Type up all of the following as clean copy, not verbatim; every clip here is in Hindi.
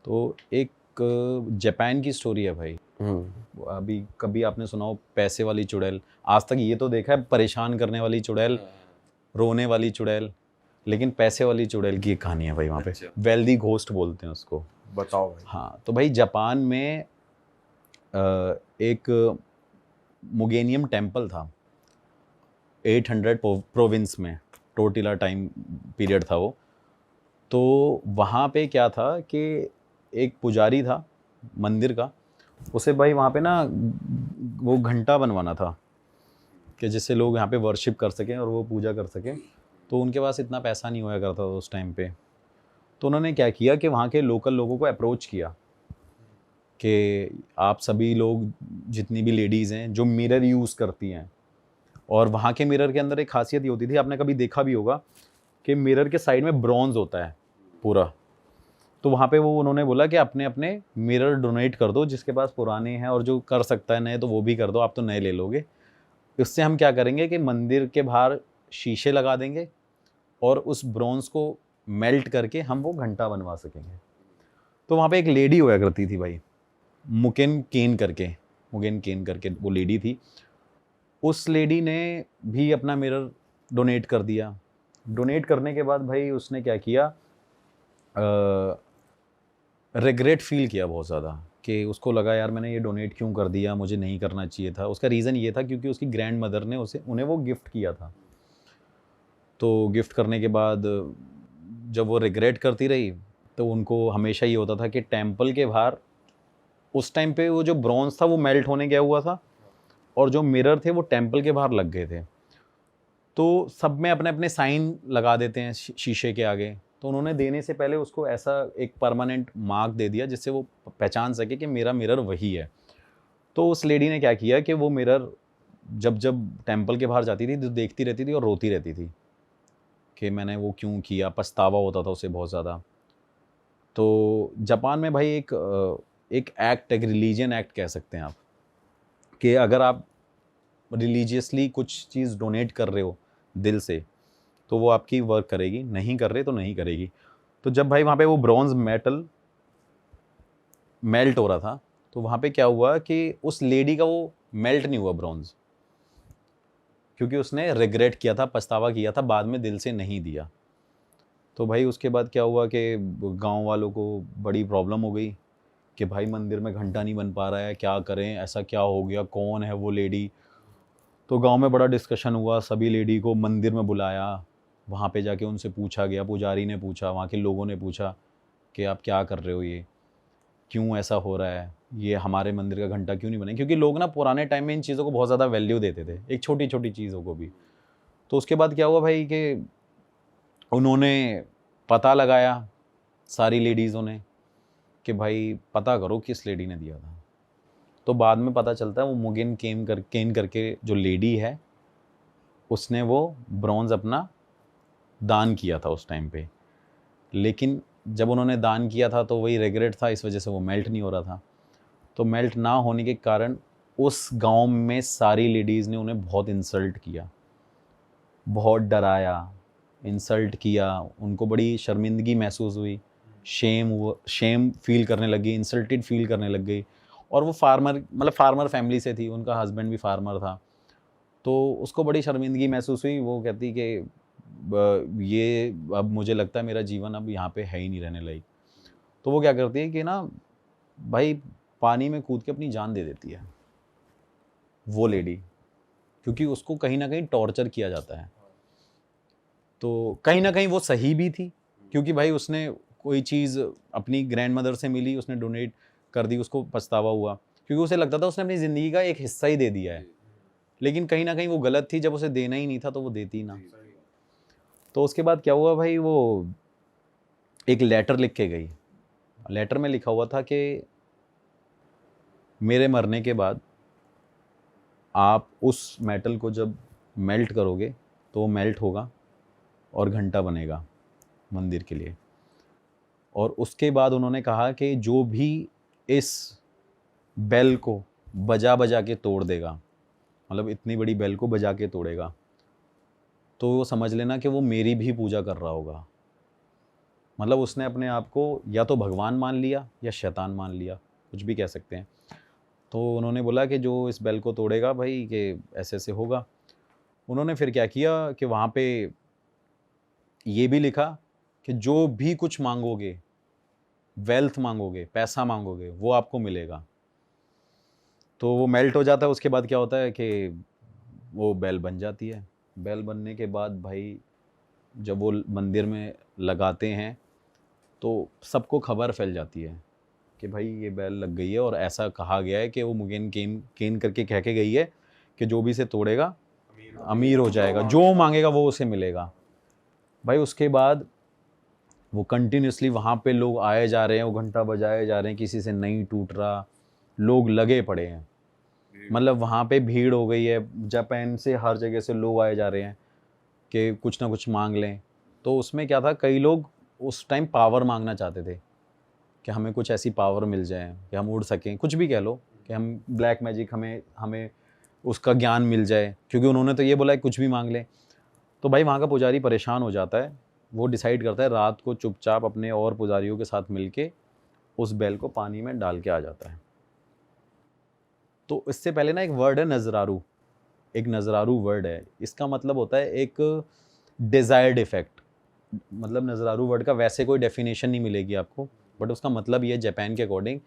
तो एक जापान की स्टोरी है भाई। अभी कभी आपने सुना हो पैसे वाली चुड़ैल? आज तक ये तो देखा है परेशान करने वाली चुड़ैल, रोने वाली चुड़ैल, लेकिन पैसे वाली चुड़ैल की एक कहानी है भाई वहाँ पे। अच्छा। वेल्दी घोस्ट बोलते हैं उसको। बताओ भाई। हाँ, तो भाई जापान में एक मुगेनियम टेम्पल था 800 प्रोविंस में, टोटिला टाइम पीरियड था वो। तो वहाँ पे क्या था कि एक पुजारी था मंदिर का, उसे भाई वहाँ पे ना वो घंटा बनवाना था कि जिससे लोग यहाँ पे वर्शिप कर सकें और वो पूजा कर सकें। तो उनके पास इतना पैसा नहीं होया करता था उस टाइम पे। तो उन्होंने क्या किया कि वहाँ के लोकल लोगों को अप्रोच किया कि आप सभी लोग, जितनी भी लेडीज़ हैं जो मिरर यूज़ करती हैं, और वहाँ के मिरर के अंदर एक खासियत ये होती थी, आपने कभी देखा भी होगा कि मिरर के साइड में ब्रॉन्ज होता है पूरा। तो वहाँ पे वो उन्होंने बोला कि अपने अपने मिरर डोनेट कर दो, जिसके पास पुराने हैं, और जो कर सकता है नए तो वो भी कर दो, आप तो नए ले लोगे। इससे हम क्या करेंगे कि मंदिर के बाहर शीशे लगा देंगे और उस ब्रॉन्ज को मेल्ट करके हम वो घंटा बनवा सकेंगे। तो वहाँ पे एक लेडी होया करती थी भाई, मुगेन केन करके वो लेडी थी। उस लेडी ने भी अपना मिरर डोनेट कर दिया। डोनेट करने के बाद भाई उसने क्या किया, रिग्रेट फील किया बहुत ज़्यादा, कि उसको लगा यार मैंने ये डोनेट क्यों कर दिया, मुझे नहीं करना चाहिए था। उसका रीज़न ये था क्योंकि उसकी ग्रैंड मदर ने उन्हें वो गिफ्ट किया था। तो गिफ्ट करने के बाद जब वो रिग्रेट करती रही, तो उनको हमेशा ये होता था कि टेम्पल के बाहर उस टाइम पे वो जो ब्रॉन्ज था वो मेल्ट होने गया हुआ था, और जो मिरर थे वो टेम्पल के बाहर लग गए थे। तो सब में अपने अपने साइन लगा देते हैं शीशे के आगे। तो उन्होंने देने से पहले उसको ऐसा एक परमानेंट मार्क दे दिया जिससे वो पहचान सके कि मेरा मिरर वही है। तो उस लेडी ने क्या किया कि वो मिरर जब जब टेम्पल के बाहर जाती थी तो देखती रहती थी और रोती रहती थी कि मैंने वो क्यों किया, पछतावा होता था उसे बहुत ज़्यादा। तो जापान में भाई एक एक्ट, एक रिलीजियन एक्ट कह सकते हैं आप, कि अगर आप रिलीजियसली कुछ चीज़ डोनेट कर रहे हो दिल से, तो वो आपकी वर्क करेगी, नहीं कर रहे तो नहीं करेगी। तो जब भाई वहाँ पे वो ब्रॉन्ज मेटल मेल्ट हो रहा था, तो वहाँ पे क्या हुआ कि उस लेडी का वो मेल्ट नहीं हुआ ब्रॉन्ज, क्योंकि उसने रिग्रेट किया था, पछतावा किया था, बाद में दिल से नहीं दिया। तो भाई उसके बाद क्या हुआ कि गांव वालों को बड़ी प्रॉब्लम हो गई कि भाई मंदिर में घंटा नहीं बन पा रहा है, क्या करें, ऐसा क्या हो गया, कौन है वो लेडी। तो गांव में बड़ा डिस्कशन हुआ, सभी लेडी को मंदिर में बुलाया, वहाँ पे जाके उनसे पूछा गया, पुजारी ने पूछा, वहाँ के लोगों ने पूछा कि आप क्या कर रहे हो, ये क्यों ऐसा हो रहा है, ये हमारे मंदिर का घंटा क्यों नहीं बने। क्योंकि लोग ना पुराने टाइम में इन चीज़ों को बहुत ज़्यादा वैल्यू देते थे, एक छोटी छोटी चीज़ों को भी। तो उसके बाद क्या हुआ भाई कि उन्होंने पता लगाया, सारी लेडीज़ों ने, कि भाई पता करो किस लेडी ने दिया था। तो बाद में पता चलता है वो केन करके जो लेडी है, उसने वो ब्रॉन्ज अपना दान किया था उस टाइम पे। लेकिन जब उन्होंने दान किया था तो वही रिग्रेट था, इस वजह से वो मेल्ट नहीं हो रहा था। तो मेल्ट ना होने के कारण उस गांव में सारी लेडीज़ ने उन्हें बहुत इंसल्ट किया, बहुत डराया, इंसल्ट किया। उनको बड़ी शर्मिंदगी महसूस हुई, शेम फील करने लगी, इंसल्टेड फील करने लग गई। और वो फार्मर फैमिली से थी, उनका हस्बैंड भी फार्मर था। तो उसको बड़ी शर्मिंदगी महसूस हुई। वो कहती कि ये अब मुझे लगता है मेरा जीवन अब यहाँ पे है ही नहीं रहने लायक। तो वो क्या करती है कि ना भाई पानी में कूद के अपनी जान दे देती है वो लेडी, क्योंकि उसको कहीं ना कहीं टॉर्चर किया जाता है। तो कहीं ना कहीं वो सही भी थी, क्योंकि भाई उसने कोई चीज़ अपनी ग्रैंड मदर से मिली, उसने डोनेट कर दी, उसको पछतावा हुआ, क्योंकि उसे लगता था उसने अपनी ज़िंदगी का एक हिस्सा ही दे दिया है। लेकिन कहीं ना कहीं वो गलत थी, जब उसे देना ही नहीं था तो वो देती ना। तो उसके बाद क्या हुआ भाई, वो एक लेटर लिख के गई। लेटर में लिखा हुआ था कि मेरे मरने के बाद आप उस मेटल को जब मेल्ट करोगे तो वो मेल्ट होगा और घंटा बनेगा मंदिर के लिए। और उसके बाद उन्होंने कहा कि जो भी इस बेल को बजा बजा के तोड़ देगा, मतलब इतनी बड़ी बेल को बजा के तोड़ेगा, तो वो समझ लेना कि वो मेरी भी पूजा कर रहा होगा। मतलब उसने अपने आप को या तो भगवान मान लिया या शैतान मान लिया, कुछ भी कह सकते हैं। तो उन्होंने बोला कि जो इस बेल को तोड़ेगा भाई कि ऐसे ऐसे होगा। उन्होंने फिर क्या किया कि वहाँ पे ये भी लिखा कि जो भी कुछ मांगोगे, वेल्थ मांगोगे, पैसा मांगोगे, वो आपको मिलेगा। तो वो मेल्ट हो जाता है। उसके बाद क्या होता है कि वो बेल बन जाती है। बेल बनने के बाद भाई जब वो मंदिर में लगाते हैं तो सबको खबर फैल जाती है कि भाई ये बेल लग गई है, और ऐसा कहा गया है कि वो मुगेन केन केन करके कह के गई है कि जो भी इसे तोड़ेगा अमीर हो जाएगा, जो मांगेगा वो उसे मिलेगा। भाई उसके बाद वो कंटिन्यूसली वहाँ पे लोग आए जा रहे हैं, वो घंटा बजाए जा रहे हैं, किसी से नहीं टूट रहा, लोग लगे पड़े हैं। मतलब वहाँ पे भीड़ हो गई है, जापान से हर जगह से लोग आए जा रहे हैं कि कुछ ना कुछ मांग लें। तो उसमें क्या था, कई लोग उस टाइम पावर मांगना चाहते थे कि हमें कुछ ऐसी पावर मिल जाए कि हम उड़ सकें, कुछ भी कह लो, कि हम ब्लैक मैजिक हमें हमें उसका ज्ञान मिल जाए, क्योंकि उन्होंने तो ये बोला है कुछ भी मांग लें। तो भाई वहाँ का पुजारी परेशान हो जाता है। वो डिसाइड करता है रात को चुपचाप अपने और पुजारियों के साथ मिलके उस बैल को पानी में डाल के आ जाता है। तो इससे पहले ना एक वर्ड है नजरारू, एक नजरारू वर्ड है। इसका मतलब होता है एक डिजायर्ड इफेक्ट। मतलब नजरारू वर्ड का वैसे कोई डेफिनेशन नहीं मिलेगी आपको, बट उसका मतलब ये है जापान के अकॉर्डिंग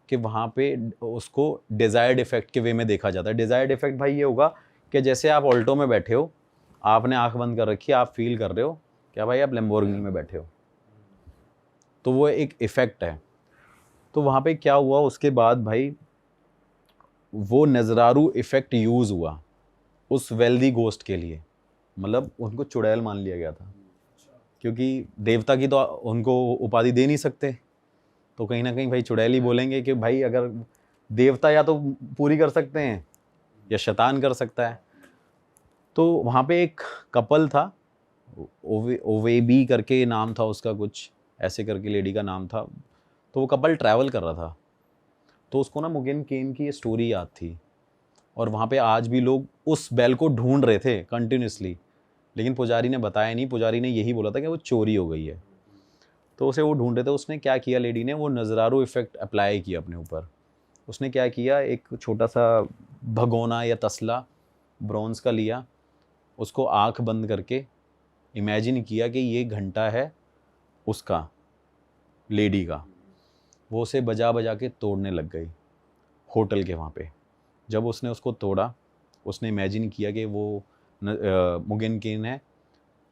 कि वहाँ पे उसको डिजायर्ड इफेक्ट के वे में देखा जाता है। डिजायर्ड इफेक्ट भाई ये होगा कि जैसे आप ऑल्टो में बैठे हो, आपने आंख बंद कर रखी है, आप फील कर रहे हो क्या भाई आप लैम्बोर्गिनी में बैठे हो, तो वो एक इफेक्ट है। तो वहाँ पे क्या हुआ उसके बाद भाई, वो नजरारू इफेक्ट यूज हुआ उस वेल्दी गोस्ट के लिए। मतलब उनको चुड़ैल मान लिया गया था, क्योंकि देवता की तो उनको उपाधि दे नहीं सकते, तो कहीं ना कहीं भाई चुड़ैल ही बोलेंगे कि भाई अगर देवता या तो पूरी कर सकते हैं या शैतान कर सकता है। तो वहाँ पे एक कपल था, ओवेबी करके नाम था उसका, कुछ ऐसे करके लेडी का नाम था। तो वो कपल ट्रैवल कर रहा था, तो उसको ना मुगेन केन की ये स्टोरी याद थी, और वहाँ पे आज भी लोग उस बैल को ढूंढ रहे थे कंटिन्यूसली। लेकिन पुजारी ने बताया नहीं, पुजारी ने यही बोला था कि वो चोरी हो गई है। तो उसे वो ढूंढ रहे थे। उसने क्या किया, लेडी ने वो नज़रारू इफेक्ट अप्लाई किया अपने ऊपर। उसने क्या किया, एक छोटा सा भगोना या तसला ब्रॉन्ज का लिया, उसको आंख बंद करके इमेजिन किया कि ये घंटा है उसका, लेडी का। वो उसे बजा बजा के तोड़ने लग गई होटल के वहाँ पे। जब उसने उसको तोड़ा, उसने इमेजिन किया कि वो मुगेन केन है।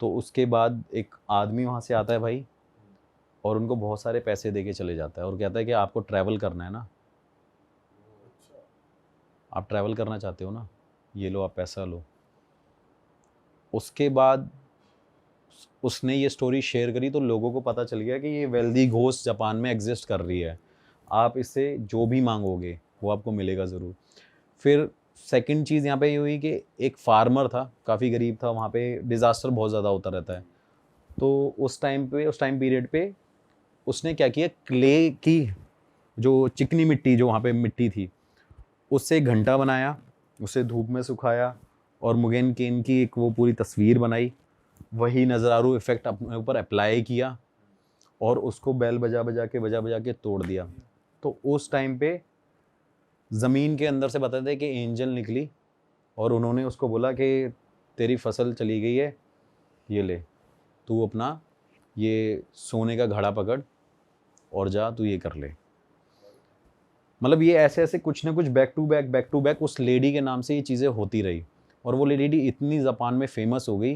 तो उसके बाद एक आदमी वहाँ से आता है भाई, और उनको बहुत सारे पैसे दे के चले जाता है, और कहता है कि आपको ट्रैवल करना है ना, आप ट्रैवल करना चाहते हो ना, ये लो आप पैसा लो। उसके बाद उसने ये स्टोरी शेयर करी तो लोगों को पता चल गया कि ये वेल्दी घोस्ट जापान में एग्जिस्ट कर रही है, आप इससे जो भी मांगोगे वो आपको मिलेगा ज़रूर। फिर सेकंड चीज़ यहाँ पे ये हुई कि एक फार्मर था, काफ़ी गरीब था, वहाँ पे डिज़ास्टर बहुत ज़्यादा होता रहता है। तो उस टाइम पीरियड पे उसने क्या किया, क्ले की जो चिकनी मिट्टी, जो वहाँ पे मिट्टी थी, उससे एक घंटा बनाया, उसे धूप में सुखाया, और मुगेन केन की एक वो पूरी तस्वीर बनाई, वही नज़रारू इफेक्ट अपने ऊपर अप्लाई किया, और उसको बैल बजा बजा के तोड़ दिया। तो उस टाइम पे ज़मीन के अंदर से बताते थे कि एंजल निकली, और उन्होंने उसको बोला कि तेरी फसल चली गई है, ये ले, तू अपना ये सोने का घड़ा पकड़ और जा, तू ये कर ले। मतलब ये ऐसे ऐसे कुछ ना कुछ बैक टू बैक उस लेडी के नाम से ये चीज़ें होती रही। और वो लेडी इतनी जापान में फेमस हो गई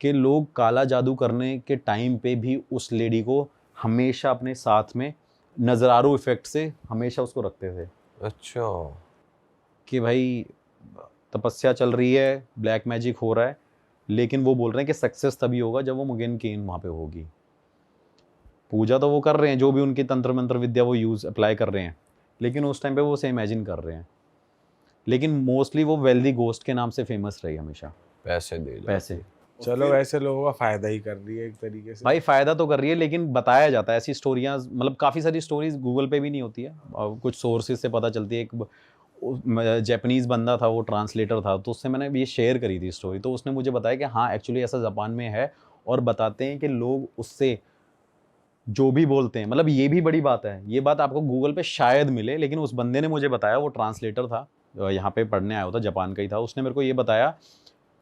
कि लोग काला जादू करने के टाइम पे भी उस लेडी को हमेशा अपने साथ में नज़रारू इफेक्ट से हमेशा उसको रखते थे। अच्छा, कि भाई तपस्या चल रही है, ब्लैक मैजिक हो रहा है, लेकिन वो बोल रहे हैं कि सक्सेस तभी होगा जब वो मुगेन केन वहाँ पे होगी। पूजा तो वो कर रहे हैं, जो भी उनकी तंत्र मंत्र विद्या वो अप्लाई कर रहे हैं, लेकिन उस टाइम पे वो उसे इमेजिन कर रहे हैं। लेकिन मोस्टली वो वेल्दी गोस्ट के नाम से फेमस रही हमेशा। पैसे दे दो। पैसे, चलो ऐसे लोगों का फायदा ही कर रही है एक तरीके से। भाई फ़ायदा तो कर रही है, लेकिन बताया जाता है ऐसी स्टोरियाँ, मतलब काफ़ी सारी स्टोरीज गूगल पे भी नहीं होती है, और कुछ सोर्सेज से पता चलती है। एक जैपनीज़ बंदा था, वो ट्रांसलेटर था, तो उससे मैंने ये शेयर करी थी स्टोरी, तो उसने मुझे बताया कि हाँ एक्चुअली ऐसा जापान में है, और बताते हैं कि लोग उससे जो भी बोलते हैं, मतलब ये भी बड़ी बात है, ये बात आपको गूगल पे शायद मिले, लेकिन उस बंदे ने मुझे बताया, वो ट्रांसलेटर था, यहाँ पे पढ़ने आया था, जापान का ही था, उसने मेरे को ये बताया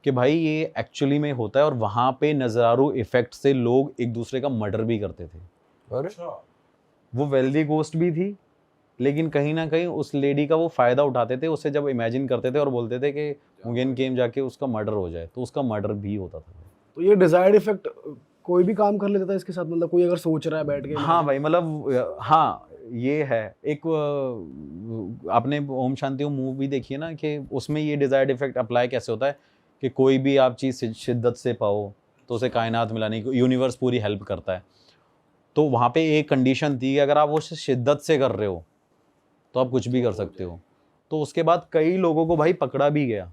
कि भाई ये एक्चुअली में होता है और वहाँ पे नज़ारू इफेक्ट से लोग एक दूसरे का मर्डर भी करते थे। और वो वेल्दी गोस्ट भी थी, लेकिन कहीं ना कहीं उस लेडी का वो फ़ायदा उठाते थे, उसे जब इमेजिन करते थे और बोलते थे कि मुगेन गेम जाके उसका मर्डर हो जाए, तो उसका मर्डर भी होता था। तो ये डिजायर्ड इफेक्ट कोई भी काम कर लेता था इसके साथ, मतलब कोई अगर सोच रहा है बैठ के? हाँ भाई, मतलब हाँ ये है एक आपने ओम शांति ओम मूवी देखी है ना, कि उसमें ये डिजायर्ड इफेक्ट अप्लाई कैसे होता है कि कोई भी आप चीज़ शिद्दत से पाओ तो उसे कायनात मिलाने की यूनिवर्स पूरी हेल्प करता है। तो वहाँ पे एक कंडीशन थी कि अगर आप वो शिद्दत से कर रहे हो तो आप कुछ भी कर सकते हो। तो उसके बाद कई लोगों को भाई पकड़ा भी गया,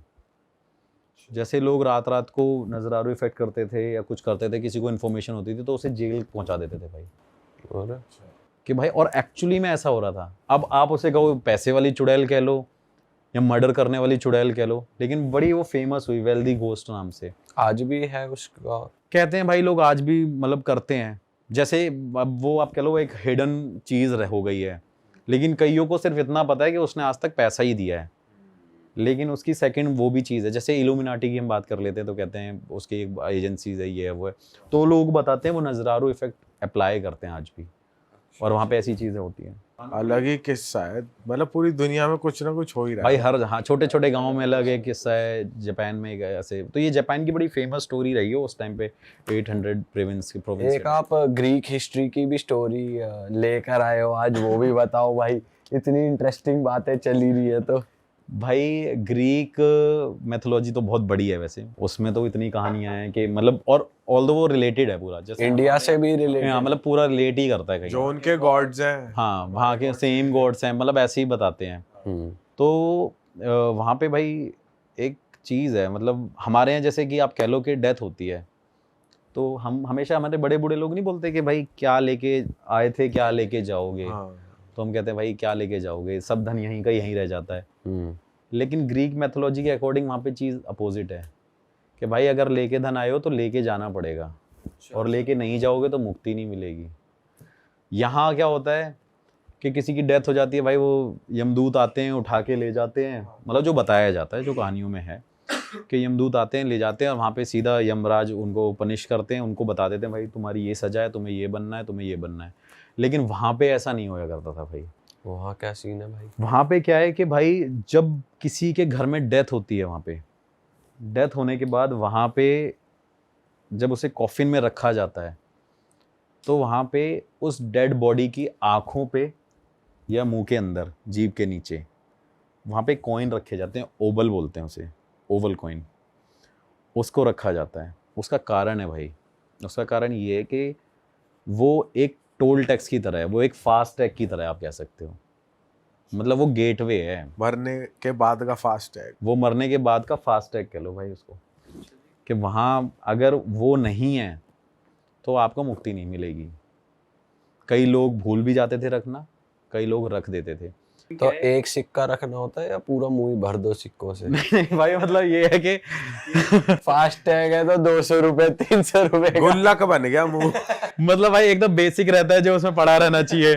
जैसे लोग रात रात को नजरारू इफेक्ट करते थे या कुछ करते थे, किसी को इन्फॉर्मेशन होती थी तो उसे जेल पहुंचा देते थे भाई। और कि भाई, और एक्चुअली में ऐसा हो रहा था। अब आप उसे कहो पैसे वाली चुड़ैल कह लो या मर्डर करने वाली चुड़ैल कह लो, लेकिन बड़ी वो फेमस हुई वेल्दी घोस्ट नाम से। आज भी है उसका, कहते हैं भाई लोग आज भी मतलब करते हैं, जैसे अब वो आप कह लो एक हिडन चीज़ हो गई है, लेकिन कईयों को सिर्फ इतना पता है कि उसने आज तक पैसा ही दिया है, लेकिन उसकी सेकंड वो भी चीज़ है। जैसे इल्यूमिनाटी की हम बात कर लेते हैं तो कहते हैं उसकी एक एजेंसीज है, ये है वो है, तो लोग बताते हैं वो नजरारू इफेक्ट अप्लाई करते हैं आज भी, और वहाँ पे ऐसी चीज़ें होती हैं। अलग ही किस्सा है, मतलब पूरी दुनिया में कुछ ना कुछ हो ही रहा भाई है हर, हाँ, छोटे छोटे गांव में अलग एक किस्सा है, जापान में एक ऐसे। तो ये जापान की बड़ी फेमस स्टोरी रही है उस टाइम पे, 800 प्रोविंस एक आप ग्रीक हिस्ट्री की भी स्टोरी लेकर आए हो आज, वो भी बताओ भाई, इतनी इंटरेस्टिंग बातें चली रही है तो। भाई ग्रीक मैथोलॉजी तो बहुत बड़ी है वैसे, उसमें तो इतनी कहानियां हैं कि मतलब, और ऑल्दो वो रिलेटेड है पूरा, जैसे इंडिया से भी हाँ, रिलेटेड? मतलब पूरा रिलेट ही करता है कहीं। जो उनके गॉड्स हैं, हाँ, वहाँ के सेम गॉड्स हैं, मतलब ऐसे ही बताते हैं। तो वहाँ पे भाई एक चीज़ है, मतलब हमारे यहाँ जैसे कि आप कह लो कि डेथ होती है, तो हम हमेशा, हमारे बड़े बूढ़े लोग नहीं बोलते कि भाई क्या लेके आए थे क्या लेके जाओगे। हाँ, तो हम कहते हैं भाई क्या लेके जाओगे, सब धन यहीं का यहीं रह जाता है। लेकिन ग्रीक मैथोलॉजी के अकॉर्डिंग वहाँ पे चीज़ अपोजिट है कि भाई अगर लेके धन आए हो तो लेके जाना पड़ेगा, और लेके नहीं जाओगे तो मुक्ति नहीं मिलेगी। यहाँ क्या होता है कि किसी की डेथ हो जाती है भाई, वो यमदूत आते हैं उठा के ले जाते हैं, मतलब जो बताया जाता है, जो कहानियों में है कि यमदूत आते हैं ले जाते हैं, और वहाँ पे सीधा यमराज उनको पनिश करते हैं, उनको बता देते हैं भाई तुम्हारी ये सजा है, तुम्हें ये बनना है, तुम्हें ये बनना है। लेकिन वहाँ पे ऐसा नहीं होया करता था भाई। वहाँ क्या सीन है भाई? वहाँ पे क्या है कि भाई जब किसी के घर में डेथ होती है, वहाँ पे डेथ होने के बाद वहाँ पे जब उसे कॉफिन में रखा जाता है, तो वहाँ पे उस डेड बॉडी की आँखों पे या मुंह के अंदर, जीभ के नीचे, वहाँ पे कॉइन रखे जाते हैं, ओबल बोलते हैं उसे, ओवल कॉइन, उसको रखा जाता है। उसका कारण है भाई, उसका कारण ये है कि वो एक टोल टैक्स की तरह है, वो एक फास्ट टैग की तरह आप कह सकते हो, मतलब वो गेटवे है। मरने के बाद का फास्ट टैग, वो मरने के बाद का फास्ट टैग कह लो भाई उसको, कि वहाँ अगर वो नहीं है तो आपको मुक्ति नहीं मिलेगी। कई लोग भूल भी जाते थे रखना, कई लोग रख देते थे। तो एक सिक्का रखना होता है या पूरा मुंह ही भर दो सिक्कों से? नहीं भाई, मतलब ये है कि फास्ट टैग है तो 200 रुपए 300 रुपए का। गुल्लक बन गया मुंह। मतलब भाई एकदम बेसिक रहता है जो उसमें पड़ा रहना चाहिए,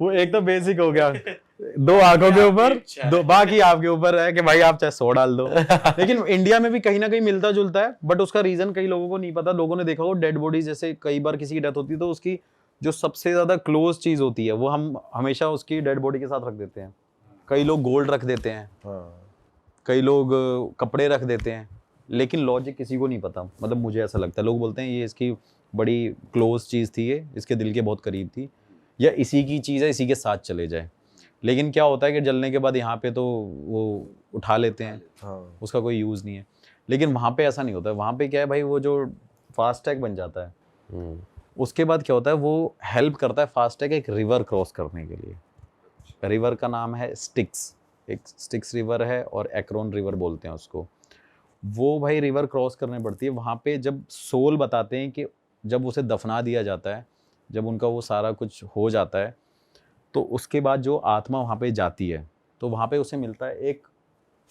वो एक तो बेसिक हो गया। 2 आंखों के ऊपर, 2 बाकी आपके ऊपर है कि भाई आप चाहे 100 डाल दो। लेकिन इंडिया में भी कहीं ना कहीं मिलता जुलता है, बट उसका रीजन कई लोगों को नहीं पता। लोगों ने देखा हो डेड बॉडी, जैसे कई बार किसी की डेथ होती है तो उसकी जो सबसे ज्यादा क्लोज चीज होती है वो हम हमेशा उसकी डेड बॉडी के साथ रख देते हैं। कई लोग गोल्ड रख देते हैं, कई लोग कपड़े रख देते हैं, लेकिन लॉजिक किसी को नहीं पता। मतलब मुझे ऐसा लगता है, लोग बोलते हैं ये इसकी बड़ी क्लोज चीज़ थी, ये इसके दिल के बहुत करीब थी, या इसी की चीज़ है, इसी के साथ चले जाए। लेकिन क्या होता है कि जलने के बाद यहाँ पे तो वो उठा लेते हैं, उसका कोई यूज़ नहीं है। लेकिन वहाँ पे ऐसा नहीं होता है। वहाँ पे क्या है भाई, वो जो फास्ट टैग बन जाता है, उसके बाद क्या होता है, वो हेल्प करता है फास्ट टैग एक रिवर क्रॉस करने के लिए। रिवर का नाम है स्टिक्स, एक स्टिक्स रिवर है और एक्रोन रिवर बोलते हैं उसको। वो भाई रिवर क्रॉस करने पड़ती है। वहाँ पे जब सोल बताते हैं कि जब उसे दफना दिया जाता है, जब उनका वो सारा कुछ हो जाता है, तो उसके बाद जो आत्मा वहाँ पे जाती है, तो वहाँ पे उसे मिलता है एक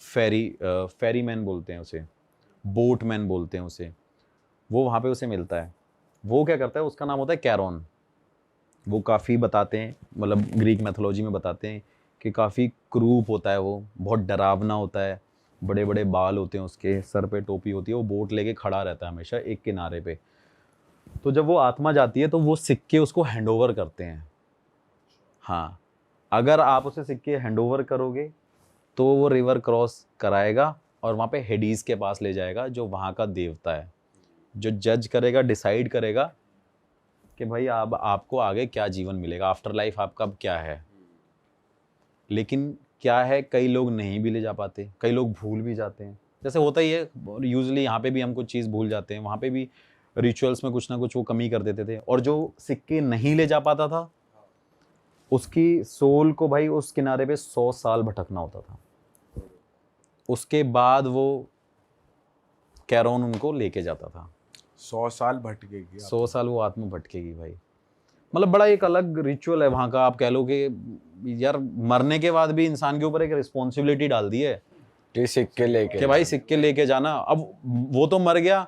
फेरी मैन बोलते हैं उसे, बोट मैन बोलते हैं उसे। वो वहाँ पे उसे मिलता है। वो क्या करता है, उसका नाम होता है कैरोन। वो काफ़ी बताते हैं, मतलब ग्रीक मैथोलॉजी में बताते हैं कि काफ़ी क्रूप होता है, वो बहुत डरावना होता है, बड़े बड़े बाल होते हैं उसके, सर पे टोपी होती है, वो बोट लेके खड़ा रहता है हमेशा एक किनारे पे। तो जब वो आत्मा जाती है तो वो सिक्के उसको हैंडओवर करते हैं। हाँ, अगर आप उसे सिक्के हैंडओवर करोगे तो वो रिवर क्रॉस कराएगा और वहाँ पे हेडीज के पास ले जाएगा, जो वहाँ का देवता है, जो जज करेगा, डिसाइड करेगा कि भाई अब आपको आगे क्या जीवन मिलेगा, आफ्टर लाइफ आपका अब क्या है। लेकिन क्या है, कई लोग नहीं भी ले जा पाते, कई लोग भूल भी जाते हैं, जैसे होता ही है यूजुअली। यहाँ पे भी हम कुछ चीज़ भूल जाते हैं, वहाँ पे भी रिचुअल्स में कुछ ना कुछ वो कमी कर देते थे। और जो सिक्के नहीं ले जा पाता था उसकी सोल को भाई उस किनारे पे 100 साल भटकना होता था। उसके बाद वो कैरोन उनको लेके जाता था। 100 साल भटकेगी 100 साल वो आत्मा भटकेगी भाई। मतलब बड़ा एक अलग रिचुअल है वहाँ का। आप कह लो कि यार मरने के बाद भी इंसान के ऊपर एक रिस्पॉन्सिबिलिटी डाल दी है कि सिक्के लेके कि भाई सिक्के लेके जाना। अब वो तो मर गया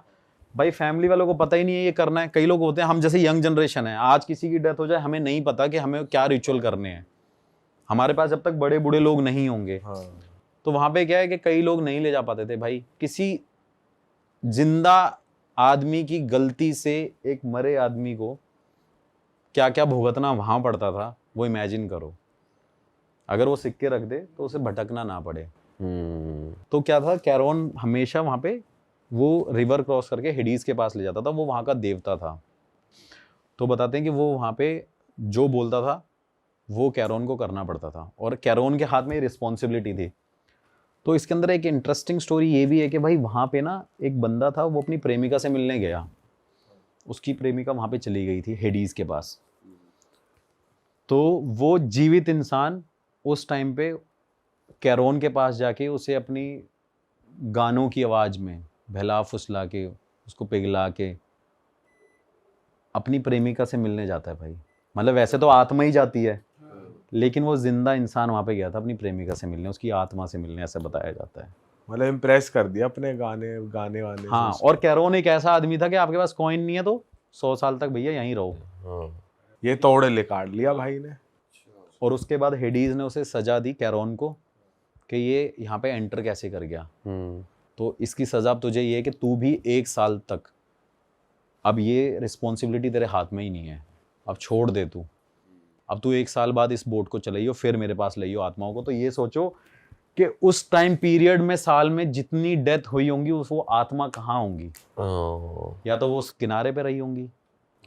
भाई, फैमिली वालों को पता ही नहीं है ये करना है। कई लोग होते हैं, हम जैसे यंग जनरेशन है, आज किसी की डेथ हो जाए हमें नहीं पता कि हमें क्या रिचुअल करने हैं, हमारे पास जब तक बड़े बूढ़े लोग नहीं होंगे। हाँ। तो वहाँ पे क्या है कि कई लोग नहीं ले जा पाते थे भाई। किसी जिंदा आदमी की गलती से एक मरे आदमी को क्या क्या भुगतना वहाँ पड़ता था, वो इमेजिन करो। अगर वो सिक्के रख दे तो उसे भटकना ना पड़े। तो क्या था, कैरोन हमेशा वहाँ पे वो रिवर क्रॉस करके हेडीज के पास ले जाता था, वो वहाँ का देवता था। तो बताते हैं कि वो वहाँ पे जो बोलता था वो कैरोन को करना पड़ता था, और कैरोन के हाथ में रिस्पॉन्सिबिलिटी थी। तो इसके अंदर एक इंटरेस्टिंग स्टोरी ये भी है कि भाई वहाँ पे ना एक बंदा था, वो अपनी प्रेमिका से मिलने गया, उसकी प्रेमिका वहाँ पे चली गई थी हेडीज के पास। तो वो जीवित इंसान उस टाइम पे कैरोन के पास जाके उसे अपनी गानों की आवाज़ में बहला फुसला के, उसको पिघला के अपनी प्रेमिका से मिलने जाता है भाई। मतलब वैसे तो आत्मा ही जाती है, लेकिन वो जिंदा इंसान वहाँ पे गया था अपनी प्रेमिका से मिलने, उसकी आत्मा से मिलने, ऐसा बताया जाता है। मतलब इम्प्रेस कर दिया अपने गाने वाने हाँ, से। और कैरोन एक ऐसा आदमी था कि आपके पास कॉइन नहीं है तो 100 साल तक भैया यहीं रहो। ये तोड़े ले काट लिया भाई ने। और उसके बाद हेडीज ने उसे सजा दी कैरोन को कि ये यहाँ पे एंटर कैसे कर गया। तो इसकी सजा अब तुझे ये है कि तू भी 1 साल तक, अब ये रिस्पॉन्सिबिलिटी तेरे हाथ में ही नहीं है, अब छोड़ दे तू। अब तू 1 साल बाद इस बोट को चलाइयो, फिर मेरे पास लाइयो आत्माओं को। तो ये सोचो कि उस टाइम पीरियड में साल में जितनी डेथ हुई होंगी उस वो आत्मा कहाँ होंगी, या तो वो उस किनारे पे रही होंगी,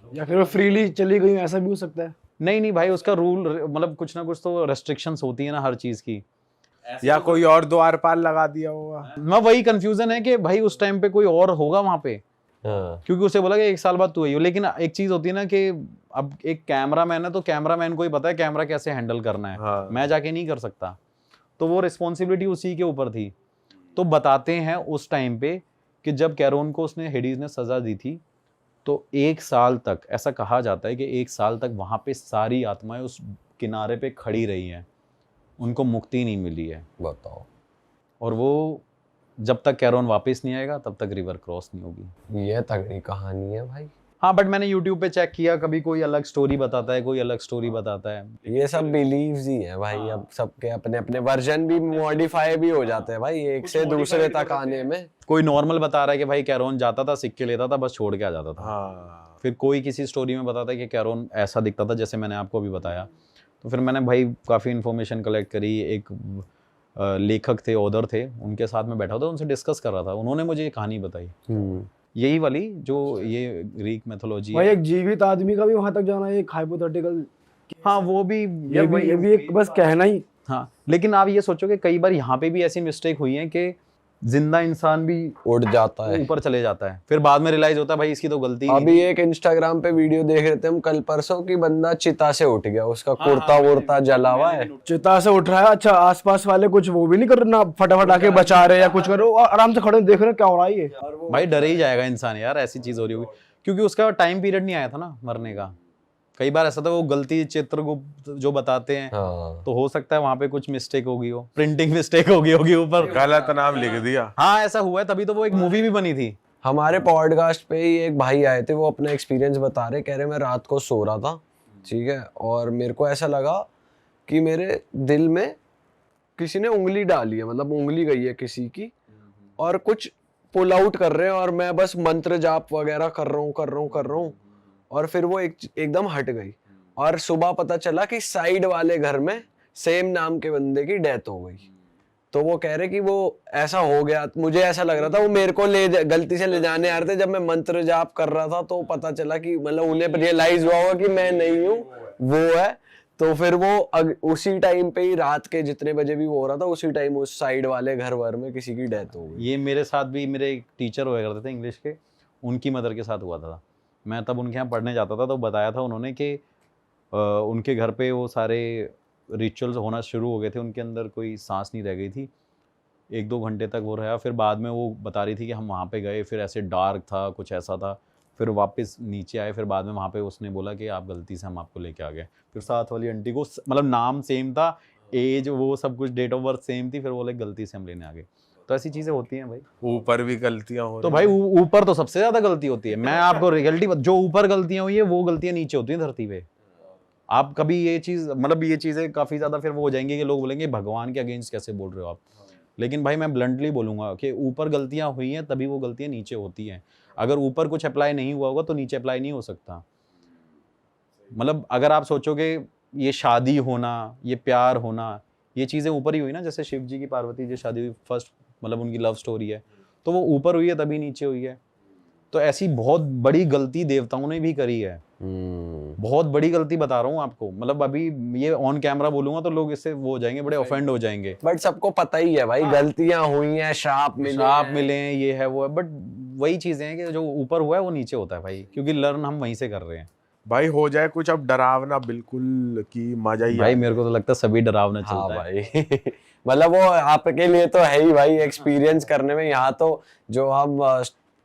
या फिर वो फ्रीली चली गई, ऐसा भी हो सकता है। नहीं भाई, उसका रूल मतलब कुछ ना कुछ तो रेस्ट्रिक्शंस होती है ना हर चीज़ की। या कोई और द्वारपाल लगा दिया होगा। मैं वही कंफ्यूजन है कि भाई उस टाइम पे कोई और होगा वहाँ पे, क्योंकि उसे बोला कि 1 साल बाद तू आई हो। लेकिन एक चीज होती है ना कि अब एक कैमरामैन है तो कैमरामैन को ही पता है कैमरा कैसे हैंडल करना है। हाँ। मैं जाके नहीं कर सकता, तो वो रिस्पॉन्सिबिलिटी उसी के ऊपर थी। तो बताते हैं उस टाइम पे कि जब कैरोन को उसने हेडीज ने सजा दी थी तो 1 साल तक, ऐसा कहा जाता है कि 1 साल तक वहाँ पे सारी आत्माएं उस किनारे पे खड़ी रही हैं, उनको मुक्ति नहीं मिली है। बताओ। और वो जब तक कैरोन वापस नहीं आएगा तब तक रिवर क्रॉस नहीं होगी। ये तगड़ी कहानी है भाई। हाँ, बट मैंने YouTube पे चेक किया, कभी कोई अलग स्टोरी बताता है, कोई अलग स्टोरी बताता है। ये सब बिलीव्स ही है भाई। अब सबके अपने अपने वर्जन भी मॉडिफाई भी हो जाते हैं भाई, एक से दूसरे तक आने में। कोई नॉर्मल बता रहा है कि भाई कैरोन जाता था, सिक्के लेता था, बस छोड़ के आ जाता था। हाँ। फिर कोई किसी स्टोरी में बताता है कि कैरोन ऐसा दिखता था जैसे मैंने आपको अभी बताया। तो फिर मैंने भाई काफ़ी इन्फॉर्मेशन कलेक्ट करी। एक लेखक थे, ऑथर थे, उनके साथ में बैठा था, उनसे डिस्कस कर रहा था। उन्होंने मुझे ये कहानी बताई, यही वाली जो ये ग्रीक मैथोलॉजी भाई है। एक जीवित आदमी का भी वहां तक जाना एक हाइपोथेटिकल, हाँ, वो भी ये भी एक बस कहना ही। हाँ, लेकिन आप ये सोचो कि कई बार यहाँ पे भी ऐसी मिस्टेक हुई है कि जिंदा इंसान भी उड़ जाता है, ऊपर चले जाता है, फिर बाद में रियलाइज होता है भाई इसकी तो गलती ही अभी एक इंस्टाग्राम पे वीडियो देख रहे थे हम कल परसों की, बंदा चिता से उठ गया, उसका कुर्ता वुर्ता जला हुआ है। चिता से उठ रहा है, अच्छा आसपास वाले कुछ वो भी नहीं कर रहे ना, फटाफट आके बचा रहे या कुछ करो, आराम से खड़े देख रहे क्या हो रहा है ये। भाई डर ही जाएगा इंसान यार, ऐसी चीज हो रही होगी, क्योंकि उसका टाइम पीरियड नहीं आया था ना मरने का। कई बार ऐसा था वो गलती चित्रगुप्त जो बताते हैं, तो हो सकता है वहां पे कुछ मिस्टेक होगी, हो प्रिंटिंग मिस्टेक होगी ऊपर, गलत नाम लिख दिया। हाँ ऐसा हुआ है, तभी तो वो एक मूवी भी बनी थी। हमारे पॉडकास्ट पे ही एक भाई आए थे, वो अपना एक्सपीरियंस बता रहे, कह रहे मैं रात को सो रहा था, ठीक है, और मेरे को ऐसा लगा कि मेरे दिल में किसी ने उंगली डाली है, मतलब उंगली गई है किसी की, और कुछ पुल आउट कर रहे हैं, और मैं बस मंत्र जाप वगैरह कर रहा हूँ, और फिर वो एकदम हट गई। और सुबह पता चला कि साइड वाले घर में सेम नाम के बंदे की डेथ हो गई। तो वो कह रहे कि वो ऐसा हो गया, मुझे ऐसा लग रहा था वो मेरे को गलती से ले जाने आ रहे थे। जब मैं मंत्र जाप कर रहा था तो पता चला कि मतलब उन्हें रियलाइज हुआ होगा कि मैं नहीं हूँ, वो है। तो फिर वो उसी टाइम पे ही, रात के जितने बजे भी वो हो रहा था, उसी टाइम उस साइड वाले घर वर में किसी की डेथ हो गई। ये मेरे साथ भी, मेरे एक टीचर हुआ करते थे इंग्लिश के, उनकी मदर के साथ हुआ था। मैं तब उनके यहाँ पढ़ने जाता था, तो बताया था उन्होंने कि उनके घर पे वो सारे रिचुअल्स होना शुरू हो गए थे, उनके अंदर कोई सांस नहीं रह गई थी। 1-2 घंटे तक वो रहा, फिर बाद में वो बता रही थी कि हम वहाँ पे गए, फिर ऐसे डार्क था, कुछ ऐसा था, फिर वापस नीचे आए, फिर बाद में वहाँ पे उसने बोला कि आप गलती से हम आपको लेके आ गए। फिर साथ वाली आंटी को मतलब नाम सेम था, एज वो सब कुछ, डेट ऑफ बर्थ सेम थी, फिर बोले गलती से हम लेने आ गए। तो ऐसी चीज़ें होती हैं भाई। ऊपर भी गलतियां हो तो रही भाई हैं। ऊपर तो सबसे ज़्यादा गलती होती है। मैं आपको रियलिटी, जो ऊपर गलतियाँ हुई है वो गलतियाँ नीचे होती हैं धरती पे। आप कभी ये चीज़, मतलब ये चीज़ें काफ़ी ज़्यादा फिर वो हो जाएंगी कि लोग बोलेंगे भगवान के अगेंस्ट कैसे बोल रहे हो आप। लेकिन भाई मैं ब्लंटली बोलूँगा कि ऊपर गलतियाँ हुई हैं तभी वो गलतियाँ नीचे होती हैं। अगर ऊपर कुछ अप्लाई नहीं हुआ होगा तो नीचे अप्लाई नहीं हो सकता। मतलब अगर आप सोचोगे ये शादी होना, ये प्यार होना, ये चीज़ें ऊपर ही हुई ना, जैसे शिव जी की पार्वती जी शादी हुई, फर्स्ट मतलब उनकी लव स्टोरी है, तो वो ऊपर हुई है तभी नीचे हुई है। तो ऐसी बहुत बड़ी गलती देवताओं ने भी करी है। बहुत बड़ी गलती बता रहा हूँ आपको। मतलब अभी ये ऑन कैमरा बोलूंगा तो लोग इससे वो हो जाएंगे, बड़े ऑफेंड हो जाएंगे। बट सबको पता ही है भाई, गलतियां हुई हैं, श्राप मिले हैं, ये है वो है, बट वही चीजें हैं कि जो ऊपर हुआ है वो नीचे होता है भाई, क्योंकि लर्न हम वहीं से कर रहे हैं। भाई हो जाए कुछ अब डरावना बिल्कुल की मजा ही भाई आ मेरे को तो लगता है सभी डरावना हाँ चलता है। भाई मतलब वो आपके लिए तो है ही भाई, एक्सपीरियंस करने में। यहाँ तो जो हम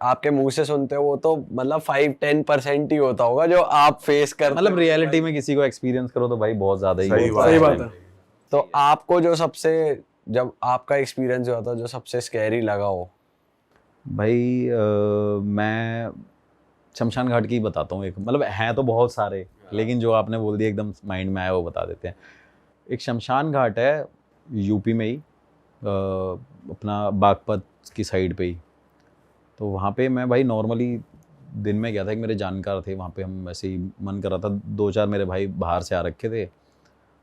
आपके मुंह से सुनते हो वो तो मतलब 5-10% ही होता होगा जो आप फेस करते मतलब हो। रियलिटी में किसी को एक्सपीरियंस करो तो भाई बहुत ज्यादा ही सही होता सही है। बात है। तो आपको जो सबसे, जब आपका एक्सपीरियंस हुआ था जो सबसे स्कैरी लगा हो? भाई मैं शमशान घाट की बताता हूँ एक, मतलब हैं तो बहुत सारे, लेकिन जो आपने बोल दिया एकदम माइंड में आया वो बता देते हैं। एक शमशान घाट है यूपी में ही, अपना बागपत की साइड पे ही। तो वहाँ पे मैं भाई नॉर्मली दिन में गया था, एक मेरे जानकार थे वहाँ पे, हम ऐसे ही मन कर रहा था, 2-4 मेरे भाई बाहर से आ रखे थे,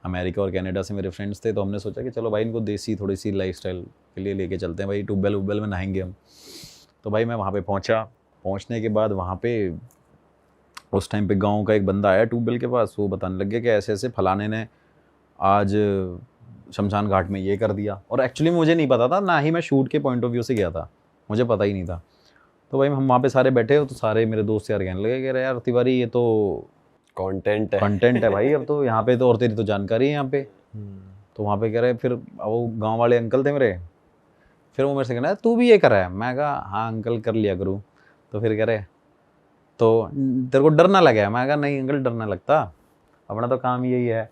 अमेरिका और कनाडा से मेरे फ्रेंड्स थे। तो हमने सोचा कि चलो भाई इनको देसी थोड़ी सी लाइफस्टाइल के लिए लेके चलते हैं भाई, ट्यूबवेल में नहाएंगे हम। तो भाई मैं वहाँ पे पहुँचा, पहुँचने के बाद वहाँ पे उस टाइम पे गांव का एक बंदा आया ट्यूबवेल के पास, वो बताने लग गया कि ऐसे ऐसे फलाने ने आज शमशान घाट में ये कर दिया। और एक्चुअली मुझे नहीं पता था, ना ही मैं शूट के पॉइंट ऑफ व्यू से गया था, मुझे पता ही नहीं था। तो भाई हम वहाँ पे सारे बैठे हो, तो सारे मेरे दोस्त यार कहने लगे कि यार तिवारी ये तो कंटेंट है भाई, अब तो यहाँ पे तो, और तेरी तो जानकारी है यहाँ पे। तो वहाँ पे कह रहे, फिर वो गाँव वाले अंकल थे मेरे, फिर वो मेरे से कहना तू भी ये करा है। मैं कहा हाँ अंकल कर लिया करूँ। तो फिर कह रहे तो तेरे को डर ना लगे? मैं कहा नहीं अंकल डर ना लगता, अपना तो काम यही है।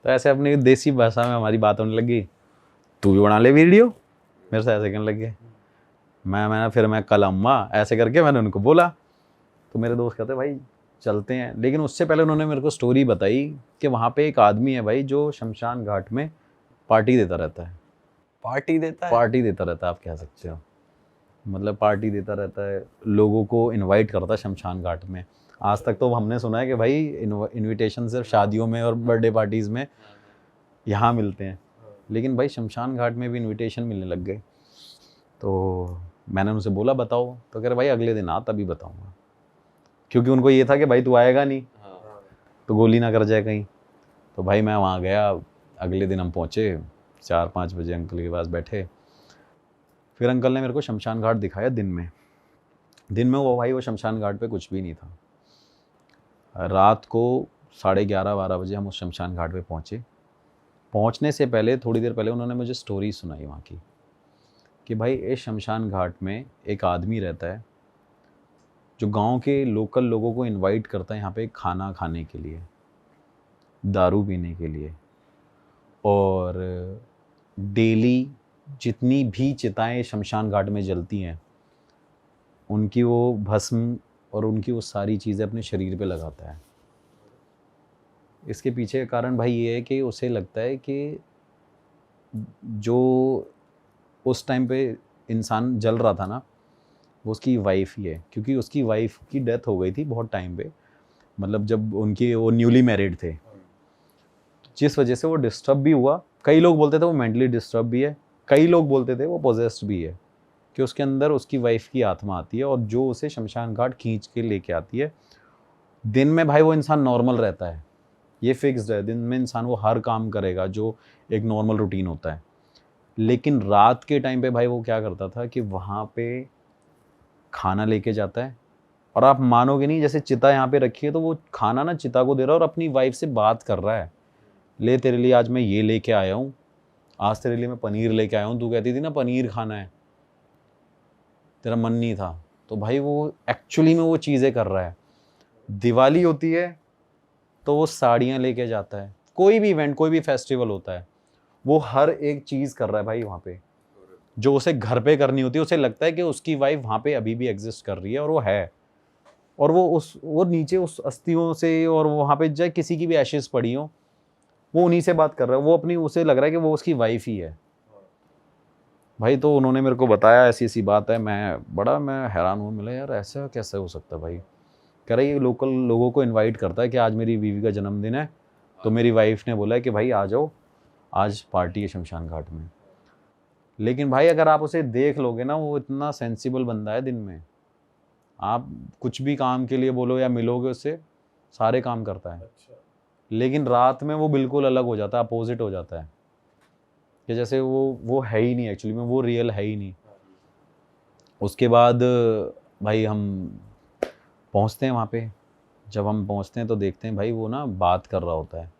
तो ऐसे अपनी देसी भाषा में हमारी बात होने लगी, तू भी बना ले वीडियो, मेरे से ऐसे कहने लग गए। मैं कल अम्मा ऐसे करके मैंने उनको बोला। तो मेरे दोस्त कहते भाई चलते हैं, लेकिन उससे पहले उन्होंने मेरे को स्टोरी बताई कि वहाँ पे एक आदमी है भाई जो शमशान घाट में पार्टी देता रहता है। पार्टी देता है? पार्टी देता रहता है, आप कह सकते हो, मतलब पार्टी देता रहता है, लोगों को इनवाइट करता है शमशान घाट में। आज तक तो हमने सुना है कि भाई इनविटेशन सिर्फ शादियों में और बर्थडे पार्टीज़ में यहाँ मिलते हैं, लेकिन भाई शमशान घाट में भी इनविटेशन मिलने लग गए। तो मैंने उनसे बोला बताओ, तो कह रहे भाई अगले दिन आ तभी बताऊँगा, क्योंकि उनको ये था कि भाई तू आएगा नहीं तो गोली ना कर जाए कहीं। तो भाई मैं वहाँ गया, अगले दिन हम पहुँचे 4-5 बजे, अंकल के पास बैठे। फिर अंकल ने मेरे को शमशान घाट दिखाया दिन में वो भाई वो शमशान घाट पे कुछ भी नहीं था। रात को 11:30-12 बजे हम उस शमशान घाट पे पहुँचे। पहुँचने से पहले थोड़ी देर पहले उन्होंने मुझे स्टोरी सुनाई वहाँ की, कि भाई इस शमशान घाट में एक आदमी रहता है जो गांव के लोकल लोगों को इनवाइट करता है यहाँ पे खाना खाने के लिए, दारू पीने के लिए, और डेली जितनी भी चिताएं शमशान घाट में जलती हैं उनकी वो भस्म और उनकी वो सारी चीज़ें अपने शरीर पे लगाता है। इसके पीछे का कारण भाई ये है कि उसे लगता है कि जो उस टाइम पे इंसान जल रहा था ना, वो उसकी वाइफ ही है, क्योंकि उसकी वाइफ की डेथ हो गई थी बहुत टाइम पे, मतलब जब उनकी वो न्यूली मैरिड थे, जिस वजह से वो डिस्टर्ब भी हुआ। कई लोग बोलते थे वो मेंटली डिस्टर्ब भी है, कई लोग बोलते थे वो पोजेस्ड भी है, कि उसके अंदर उसकी वाइफ की आत्मा आती है और जो उसे शमशान घाट खींच के लेके आती है। दिन में भाई वो इंसान नॉर्मल रहता है, ये फिक्स्ड है, दिन में इंसान वो हर काम करेगा जो एक नॉर्मल रूटीन होता है। लेकिन रात के टाइम पे भाई वो क्या करता था कि वहाँ पे खाना लेके जाता है, और आप मानोगे नहीं, जैसे चिता यहाँ पे रखी है तो वो खाना ना चिता को दे रहा है और अपनी वाइफ से बात कर रहा है, ले तेरे लिए आज मैं ये लेके आया हूँ, आज तेरे लिए मैं पनीर लेके आया हूँ, तू कहती थी ना पनीर खाना है, तेरा मन नहीं था। तो भाई वो एक्चुअली में वो चीज़ें कर रहा है। दिवाली होती है तो वो साड़ियाँ लेके जाता है, कोई भी इवेंट, कोई भी फेस्टिवल होता है, वो हर एक चीज़ कर रहा है भाई वहाँ पे, जो उसे घर पे करनी होती है। उसे लगता है कि उसकी वाइफ वहाँ पे अभी भी एग्जिस्ट कर रही है, और वो है, और वो नीचे उस अस्थियों से, और वहाँ पे चाहे किसी की भी एशेस पड़ी हो, वो उन्हीं से बात कर रहा है, वो अपनी, उसे लग रहा है कि वो उसकी वाइफ ही है भाई। तो उन्होंने मेरे को बताया ऐसी ऐसी बात है, मैं हैरान हूँ, मिला यार ऐसा कैसे हो सकता है भाई। कह रहा है ये लोकल लोगों को इनवाइट करता है कि आज मेरी बीवी का जन्मदिन है, तो मेरी वाइफ ने बोला है कि भाई आ जाओ, आज पार्टी है शमशान घाट में। लेकिन भाई अगर आप उसे देख लोगे ना, वो इतना सेंसिबल बंदा है, दिन में आप कुछ भी काम के लिए बोलो या मिलोगे उससे, सारे काम करता है। लेकिन रात में वो बिल्कुल अलग हो जाता है, अपोजिट हो जाता है, कि जैसे वो है ही नहीं, एक्चुअली में वो रियल है ही नहीं। उसके बाद भाई हम पहुंचते हैं वहाँ पे। जब हम पहुंचते हैं तो देखते हैं भाई वो ना बात कर रहा होता है,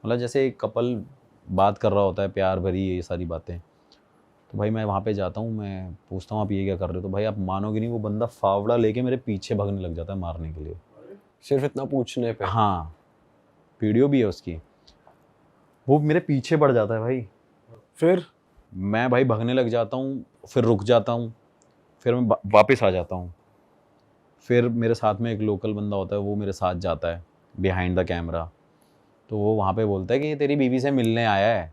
मतलब जैसे एक कपल बात कर रहा होता है, प्यार भरी ये सारी बातें। तो भाई मैं वहाँ पे जाता हूँ, मैं पूछता हूँ आप ये क्या कर रहे हो, तो भाई आप मानोगे नहीं, वो बंदा फावड़ा लेके मेरे पीछे भागने लग जाता है मारने के लिए, सिर्फ इतना पूछने पे? हाँ, वीडियो भी है उसकी। वो मेरे पीछे पड़ जाता है भाई, फिर मैं भाई भागने लग जाता हूँ, फिर रुक जाता हूँ, फिर मैं वापस आ जाता हूँ। फिर मेरे साथ में एक लोकल बंदा होता है, वो मेरे साथ जाता है बिहाइंड द कैमरा। तो वो वहाँ पे बोलता है कि ये तेरी बीवी से मिलने आया है।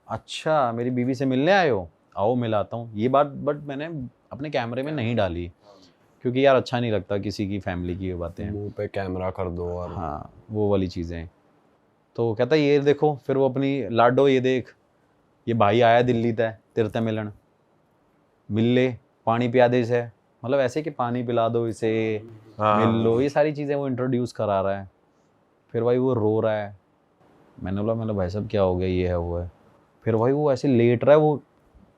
अच्छा, मेरी बीवी से मिलने आए हो, आओ मिलाता हूँ, ये बात बट मैंने अपने कैमरे में नहीं डाली, क्योंकि यार अच्छा नहीं लगता किसी की फैमिली की ये बातें। मुंह पे कैमरा कर दो और हाँ, वो वाली चीज़ें। तो कहता है ये देखो, फिर वो अपनी लाडो ये देख, ये भाई आया दिल्ली तय तेरे ते मिलन, मिल ले, पानी पिया दे इसे, मतलब ऐसे कि पानी पिला दो इसे, मिल लो, ये सारी चीज़ें वो इंट्रोड्यूस करा रहा है। फिर भाई वो रो रहा है, मैंने बोला भाई साहब क्या हो गया, ये है वो है। फिर भाई वो ऐसे लेट रहा है, वो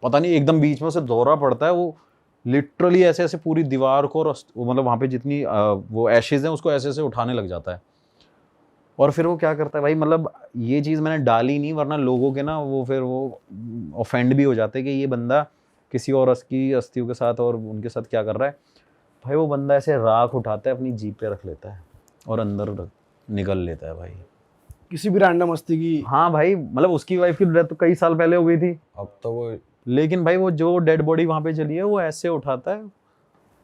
पता नहीं एकदम बीच में उसे दौरा पड़ता है, वो लिटरली ऐसे ऐसे पूरी दीवार को, और मतलब वहाँ पे जितनी वो एशेज हैं उसको ऐसे ऐसे उठाने लग जाता है। और फिर वो क्या करता है भाई, मतलब ये चीज़ मैंने डाली नहीं, वरना लोगों के ना वो फिर वो ऑफेंड भी हो जाते हैं कि ये बंदा किसी और की अस्थियों के साथ और उनके साथ क्या कर रहा है। भाई वो बंदा ऐसे राख उठाता है, अपनी जीप पे रख लेता है और अंदर निकल लेता है भाई, किसी भी रैंडम मस्ती की। हाँ भाई, मतलब उसकी वाइफ की डेथ तो कई साल पहले हो गई थी, अब तो वो लेकिन भाई वो जो डेड बॉडी वहाँ पे चली है, वो ऐसे उठाता है,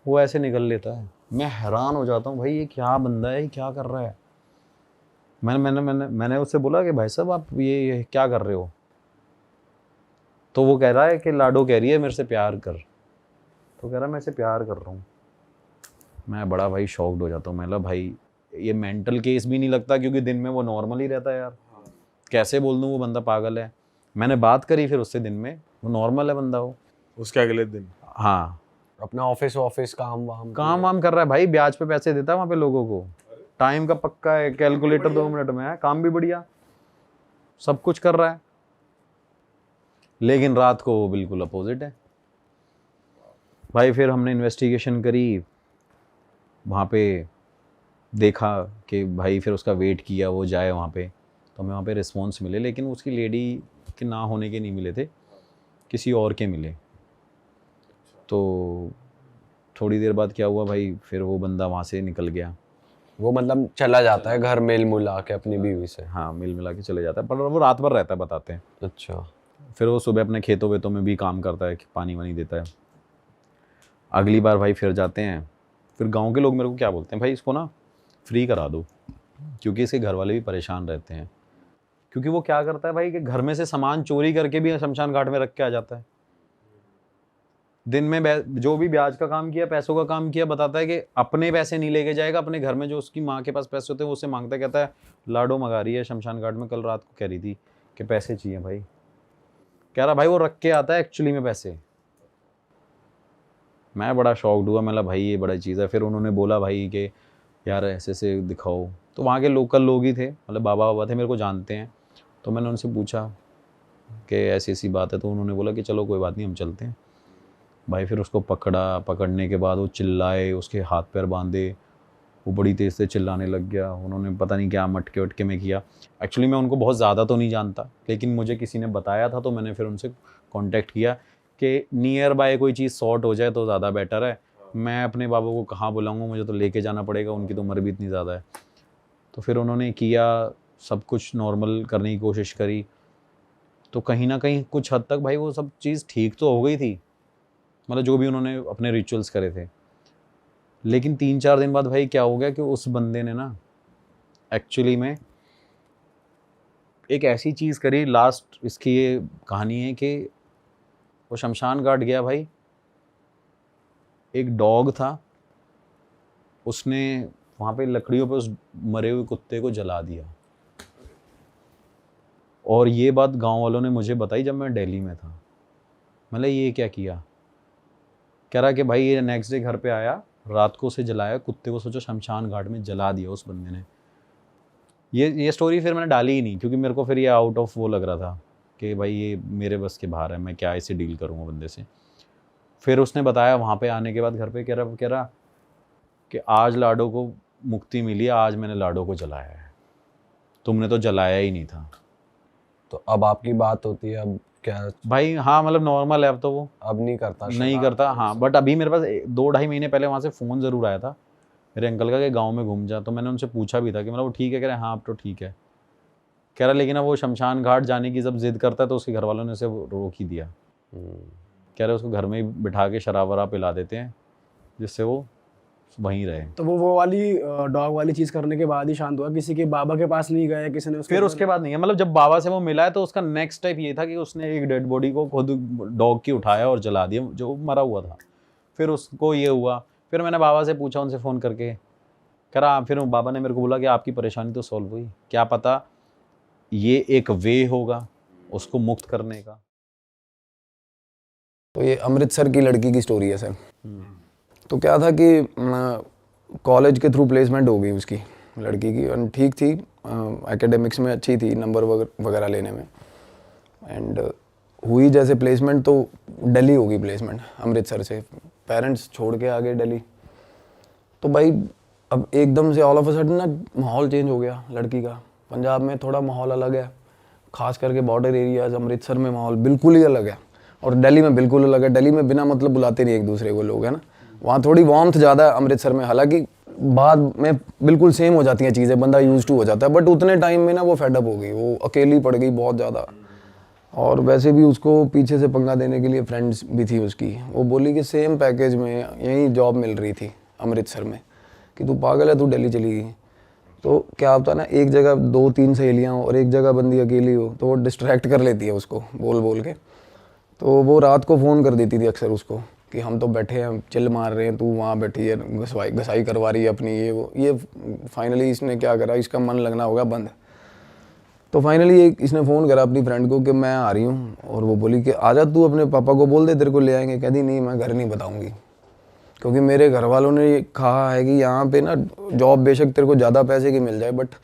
वो ऐसे निकल लेता है। मैं हैरान हो जाता हूँ भाई, ये क्या बंदा है, ये क्या कर रहा है। मैंने उससे बोला कि भाई साहब आप ये क्या कर रहे हो। तो वो कह रहा है कि लाडो कह रही है मेरे से प्यार कर, तो कह रहा है मैं इसे प्यार कर रहा हूँ। मैं बड़ा भाई शॉक्ड हो जाता हूँ। मैं भाई ये मेंटल केस भी नहीं लगता, क्योंकि दिन में वो नॉर्मल ही रहता है यार, कैसे बोल दूँ वो बंदा पागल है। मैंने बात करी फिर उससे, दिन में वो नॉर्मल है बंदा वो। उसके अगले दिन हाँ, अपना ऑफिस काम वाम कर रहा है भाई, ब्याज पे पैसे देता है वहाँ पे लोगों को, टाइम का पक्का है, कैलकुलेटर 2 मिनट में है, काम भी बढ़िया, सब कुछ कर रहा है। लेकिन रात को वो बिल्कुल अपोजिट है भाई। फिर हमने इन्वेस्टिगेशन करी, वहाँ पे देखा कि भाई, फिर उसका वेट किया वो जाए वहाँ पे, तो हमें वहाँ पे रिस्पॉन्स मिले, लेकिन उसकी लेडी के ना होने के नहीं मिले थे, किसी और के मिले। तो थोड़ी देर बाद क्या हुआ भाई, फिर वो बंदा वहाँ से निकल गया। वो मतलब चला जाता है घर मिल मिला के अपनी बीवी से? हाँ, मिल मिला के चले जाता है, पर वो रात भर रहता है बताते हैं। अच्छा। फिर वो सुबह अपने खेतों वेतों में भी काम करता है, पानी वानी देता है। अगली बार भाई फिर जाते हैं, फिर गांव के लोग मेरे को क्या बोलते हैं, भाई इसको ना फ्री करा दो, क्योंकि इसके घर वाले भी परेशान रहते हैं। क्योंकि वो क्या करता है भाई कि घर में से सामान चोरी करके भी शमशान घाट में रख के आ जाता है। दिन में जो भी ब्याज का काम किया, पैसों का काम किया, बताता है कि अपने पैसे नहीं लेके जाएगा, अपने घर में जो उसकी माँ के पास पैसे होते हैं वो उससे मांगता है, कहता है लाडो मंगा रही है शमशान घाट में, कल रात को कह रही थी कि पैसे चाहिए भाई। कह रहा भाई वो रख के आता है एक्चुअली में पैसे। मैं बड़ा शॉक्ड हुआ, मैं भाई ये बड़ा चीज़ है। फिर उन्होंने बोला भाई कि यार ऐसे ऐसे दिखाओ, तो वहाँ के लोकल लोग ही थे, मतलब बाबा बाबा थे, मेरे को जानते हैं। तो मैंने उनसे पूछा कि ऐसी ऐसी बात है, तो उन्होंने बोला कि चलो कोई बात नहीं, हम चलते हैं। भाई फिर उसको पकड़ा, पकड़ने के बाद वो चिल्लाए, उसके हाथ पैर बांधे, वो बड़ी तेज़ से चिल्लाने लग गया। उन्होंने पता नहीं क्या मटके वटके में किया। एक्चुअली मैं उनको बहुत ज़्यादा तो नहीं जानता, लेकिन मुझे किसी ने बताया था, तो मैंने फिर उनसे कांटेक्ट किया कि नियर बाय कोई चीज़ सॉर्ट हो जाए तो ज़्यादा बेटर है। मैं अपने बाबा को कहाँ बुलाऊँगा, मुझे तो लेके जाना पड़ेगा, उनकी तो उम्र भी इतनी ज़्यादा है। तो फिर उन्होंने किया, सब कुछ नॉर्मल करने की कोशिश करी, तो कहीं ना कहीं कुछ हद तक भाई वो सब चीज़ ठीक तो हो गई थी, मतलब जो भी उन्होंने अपने रिचुअल्स करे थे। लेकिन 3-4 दिन बाद भाई क्या हो गया कि उस बंदे ने ना एक्चुअली में एक ऐसी चीज़ करी। लास्ट इसकी ये कहानी है कि वो शमशान घाट गया भाई, एक डॉग था, उसने वहाँ पे लकड़ियों पे उस मरे हुए कुत्ते को जला दिया। और ये बात गांव वालों ने मुझे बताई जब मैं दिल्ली में था। मतलब ये क्या किया, कह रहा कि भाई ये नेक्स्ट डे घर पे आया, रात को उसे जलाया, कुत्ते को सोचो शमशान घाट में जला दिया उस बंदे ने। ये स्टोरी फिर मैंने डाली ही नहीं, क्योंकि मेरे को फिर ये आउट ऑफ वो लग रहा था कि भाई ये मेरे बस के बाहर है, मैं क्या ऐसे डील करूँगा बंदे से। फिर उसने बताया वहाँ पे आने के बाद घर पे, कह रहा कि आज लाडो को मुक्ति मिली है, आज मैंने लाडो को जलाया है, तुमने तो जलाया ही नहीं था। तो अब आपकी बात होती है, अब क्या भाई हाँ मतलब नॉर्मल है अब तो वो अब नहीं करता नहीं करता। हाँ बट अभी मेरे पास 2-2.5 महीने पहले वहाँ से फ़ोन ज़रूर आया था मेरे अंकल का कि गांव में घूम जा। तो मैंने उनसे पूछा भी था कि मतलब वो ठीक है, कह रहे हाँ अब तो ठीक है। कह रहा लेकिन अब वो शमशान घाट जाने की जब जिद करता है तो उसके घर वालों ने उसे रोक ही दिया। कह रहे उसको घर में ही बिठा के शराब वराब पिला देते हैं जिससे वो वहीं रहे। तो वो वाली डॉग वाली चीज करने के बाद ही शांत हुआ, किसी के बाबा के पास नहीं गया, किसी ने उसको फिर उसके बाद नहीं है, मतलब जब बाबा से वो मिला है तो उसका नेक्स्ट स्टेप ये था कि उसने एक डेड बॉडी को खुद डॉग की उठाया और जला दिया जो मरा हुआ था। फिर उसको ये हुआ, फिर मैंने बाबा से पूछा उनसे फ़ोन करके, कह रहा फिर बाबा ने मेरे को बोला कि आपकी परेशानी तो सॉल्व हुई, क्या पता ये एक वे होगा उसको मुक्त करने का। तो ये अमृतसर की लड़की की स्टोरी है सर। तो क्या था कि कॉलेज के थ्रू प्लेसमेंट हो गई उसकी लड़की की, और ठीक थी, एकेडमिक्स में अच्छी थी, नंबर वगैरह लेने में। एंड हुई जैसे प्लेसमेंट तो दिल्ली होगी प्लेसमेंट, अमृतसर से पेरेंट्स छोड़ के आ गए दिल्ली। तो भाई अब एकदम से ऑल ऑफ अ सडन ना माहौल चेंज हो गया लड़की का। पंजाब में थोड़ा माहौल अलग है, खास करके बॉर्डर एरियाज, अमृतसर में माहौल बिल्कुल ही अलग है, और दिल्ली में बिल्कुल अलग है। दिल्ली में बिना मतलब बुलाते नहीं एक दूसरे को लोग, है ना। वहाँ थोड़ी वार्मथ ज़्यादा है अमृतसर में, हालांकि बाद में बिल्कुल सेम हो जाती हैं चीज़ें, बंदा यूज टू हो जाता है। बट उतने टाइम में ना वो फेडअप हो गई, वो अकेली पड़ गई बहुत ज़्यादा। और वैसे भी उसको पीछे से पंगा देने के लिए फ्रेंड्स भी थी उसकी। वो बोली कि सेम पैकेज में यहीं जॉब मिल रही थी अमृतसर में, कि तू पागल है, तू दिल्ली चली गई। तो क्या होता है ना, एक जगह 2-3 सहेलियाँ हो और एक जगह बंदी अकेली हो, तो वो डिस्ट्रैक्ट कर लेती है उसको बोल बोल के। तो वो रात को फ़ोन कर देती थी अक्सर उसको कि हम तो बैठे हैं, चिल मार रहे हैं, तू वहाँ बैठी है, घसाई करवा रही है अपनी, ये वो। ये फाइनली इसने क्या करा, इसका मन लगना होगा बंद। तो फाइनली इसने फ़ोन करा अपनी फ्रेंड को कि मैं आ रही हूँ, और वो बोली कि आजा तू, अपने पापा को बोल दे तेरे को ले आएंगे। कहती नहीं, मैं घर नहीं बताऊँगी, क्योंकि मेरे घर वालों ने ये कहा है कि यहाँ पे ना जॉब बेशक तेरे को ज़्यादा पैसे की मिल जाए, बट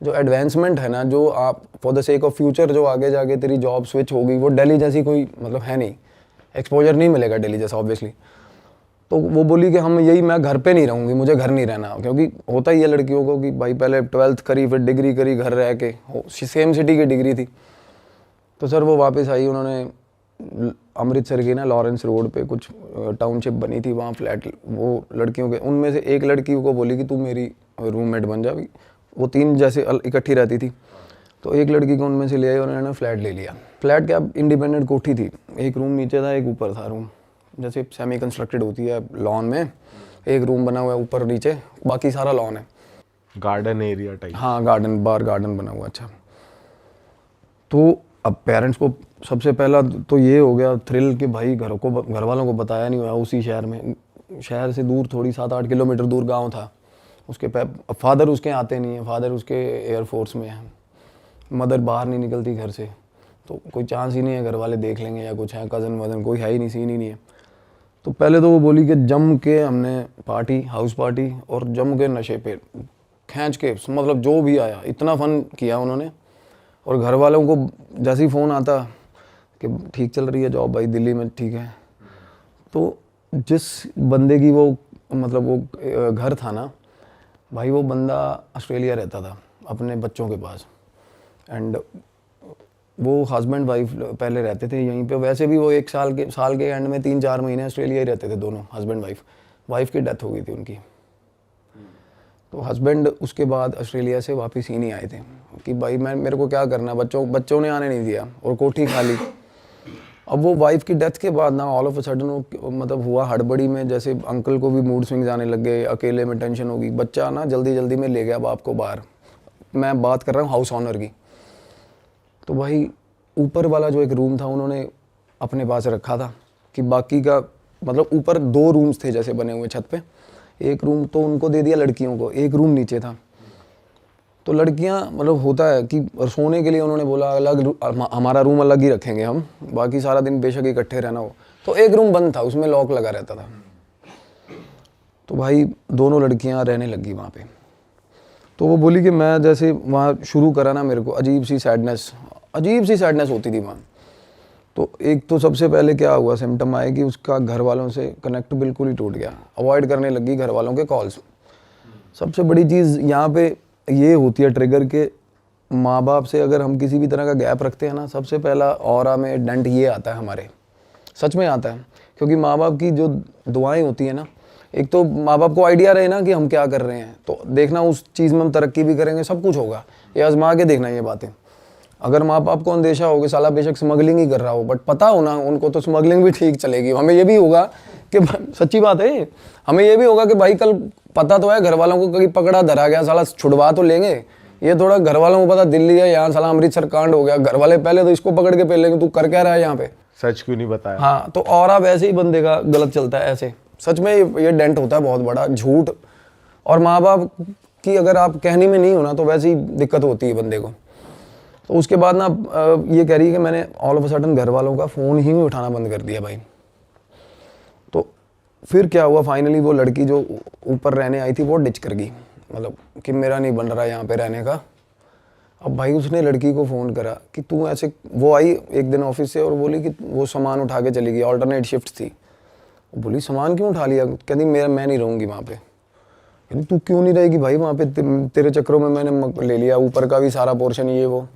जो एडवांसमेंट है ना, जो आप for the sake of future जो आगे जाके तेरी जॉब स्विच होगी, वो दिल्ली जैसी कोई मतलब है नहीं, एक्सपोजर नहीं मिलेगा दिल्ली जैसा ऑब्वियसली। तो वो बोली कि हम यही, मैं घर पे नहीं रहूँगी, मुझे घर नहीं रहना, क्योंकि होता ही है लड़कियों को कि भाई पहले 12th करी, फिर डिग्री करी, घर रह के, सेम सिटी की डिग्री थी। तो सर वो वापस आई, उन्होंने अमृतसर की ना लॉरेंस रोड पे कुछ टाउनशिप बनी थी, वहाँ फ्लैट वो लड़कियों के, उनमें से एक लड़की को बोली कि तू मेरी रूममेट बन जा। वो 3 जैसे इकट्ठी रहती थी, तो एक लड़की को उनमें से ले आई और उन्होंने फ्लैट ले लिया। फ्लैट क्या इंडिपेंडेंट कोठी थी, एक रूम नीचे था, एक ऊपर था रूम, जैसे सेमी कंस्ट्रक्टेड होती है लॉन में, एक रूम बना हुआ है ऊपर नीचे, बाकी सारा लॉन है। Garden area type. हाँ गार्डन, बार गार्डन बना हुआ। अच्छा, तो अब पेरेंट्स को सबसे पहला तो ये हो गया थ्रिल कि भाई घर वालों को बताया नहीं हुआ उसी शहर में, शहर से दूर थोड़ी 7-8 किलोमीटर दूर गांव था। उसके फादर उसके आते नहीं है, फादर उसके एयरफोर्स में है, मदर बाहर नहीं निकलती घर से, तो कोई चांस ही नहीं है घर वाले देख लेंगे या कुछ है, कज़न वज़न कोई है ही नहीं, सीन ही नहीं है। तो पहले तो वो बोली कि जम के हमने पार्टी, हाउस पार्टी, और जम के नशे पे खींच के, मतलब जो भी आया इतना फ़न किया उन्होंने। और घर वालों को जैसे ही फ़ोन आता कि ठीक चल रही है जॉब भाई दिल्ली में, ठीक है, तो जिस बंदे की वो मतलब वो घर था ना भाई, वो बंदा ऑस्ट्रेलिया रहता था अपने बच्चों के पास, एंड वो हस्बैंड वाइफ पहले रहते थे यहीं पे। वैसे भी वो एक साल के एंड में 3-4 महीने ऑस्ट्रेलिया ही रहते थे दोनों, हस्बैंड वाइफ की डेथ हो गई थी उनकी। तो हस्बैंड उसके बाद ऑस्ट्रेलिया से वापस ही नहीं आए थे कि भाई मेरे को क्या करना, बच्चों ने आने नहीं दिया और कोठी खाली। अब वो वाइफ की डेथ के बाद ना ऑल ऑफ अ सडन मतलब हुआ हड़बड़ी में, जैसे अंकल को भी मूड स्विंग्स आने लग गए, अकेले में टेंशन होगी, बच्चा ना जल्दी में ले गया बाप को बाहर। मैं बात कर रहा हूँ हाउस ऑनर की। तो भाई ऊपर वाला जो एक रूम था उन्होंने अपने पास रखा था कि बाकी का मतलब ऊपर 2 रूम्स थे जैसे बने हुए छत पे, एक रूम तो उनको दे दिया लड़कियों को, एक रूम नीचे था। तो लड़कियां मतलब होता है कि सोने के लिए उन्होंने बोला अलग, हमारा रूम अलग ही रखेंगे हम, बाकी सारा दिन बेशक इकट्ठे रहना हो। तो एक रूम बंद था, उसमें लॉक लगा रहता था। तो भाई दोनों लड़कियां रहने लगी वहाँ पे। तो वो बोली कि मैं जैसे वहाँ शुरू करा ना, मेरे को अजीब सी सैडनेस होती थी वहाँ। तो एक तो सबसे पहले क्या हुआ, सिम्टम आए कि उसका घर वालों से कनेक्ट बिल्कुल ही टूट गया, अवॉइड करने लगी घर वालों के कॉल्स। सबसे बड़ी चीज़ यहाँ पे ये होती है ट्रिगर के, माँ बाप से अगर हम किसी भी तरह का गैप रखते हैं ना, सबसे पहला ऑरा में डेंट ये आता है हमारे, सच में आता है। क्योंकि माँ बाप की जो दुआएं होती हैं ना, एक तो माँ बाप को आइडिया रहे ना कि हम क्या कर रहे हैं, तो देखना उस चीज़ में हम तरक्की भी करेंगे, सब कुछ होगा, ये आजमा के देखना ये बातें। अगर माँ बाप को अंदेशा हो कि साला बेशक स्मगलिंग ही कर रहा हो, बट पता हो ना उनको तो स्मगलिंग भी ठीक चलेगी, हमें ये भी होगा कि सच्ची बात है, हमें ये भी होगा कि भाई कल पता तो है घर वालों को कहीं पकड़ा धरा गया, साला छुड़वा तो लेंगे। ये थोड़ा घर वालों को पता दिल्ली है, यहाँ साला अमृतसर कांड हो गया, घर वाले पहले तो इसको पकड़ के पहले लेंगे, तू कर क्या रहा है यहाँ पे, सच क्यों नहीं बताया। हाँ, तो और आप ऐसे ही बंदे का गलत चलता है ऐसे, सच में ये डेंट होता है बहुत बड़ा, झूठ। और माँ बाप की अगर आप कहने में नहीं होना तो वैसे ही दिक्कत होती है बंदे को। तो उसके बाद ना ये कह रही है कि मैंने ऑल ऑफ अ सडन घर वालों का फ़ोन ही उठाना बंद कर दिया भाई। तो फिर क्या हुआ, फाइनली वो लड़की जो ऊपर रहने आई थी वो डिच कर गई, मतलब कि मेरा नहीं बन रहा यहाँ पे रहने का। अब भाई उसने लड़की को फ़ोन करा कि तू ऐसे, वो आई एक दिन ऑफिस से और बोली कि वो सामान उठा के चली गई, ऑल्टरनेट शिफ्ट थी। वो बोली सामान क्यों उठा लिया, कहती मैं नहीं रहूँगी वहाँ पे। कहती तू क्यों नहीं रहेगी भाई वहाँ पे, तेरे चक्करों में मैंने ले लिया ऊपर का भी सारा पोर्शन ये वो।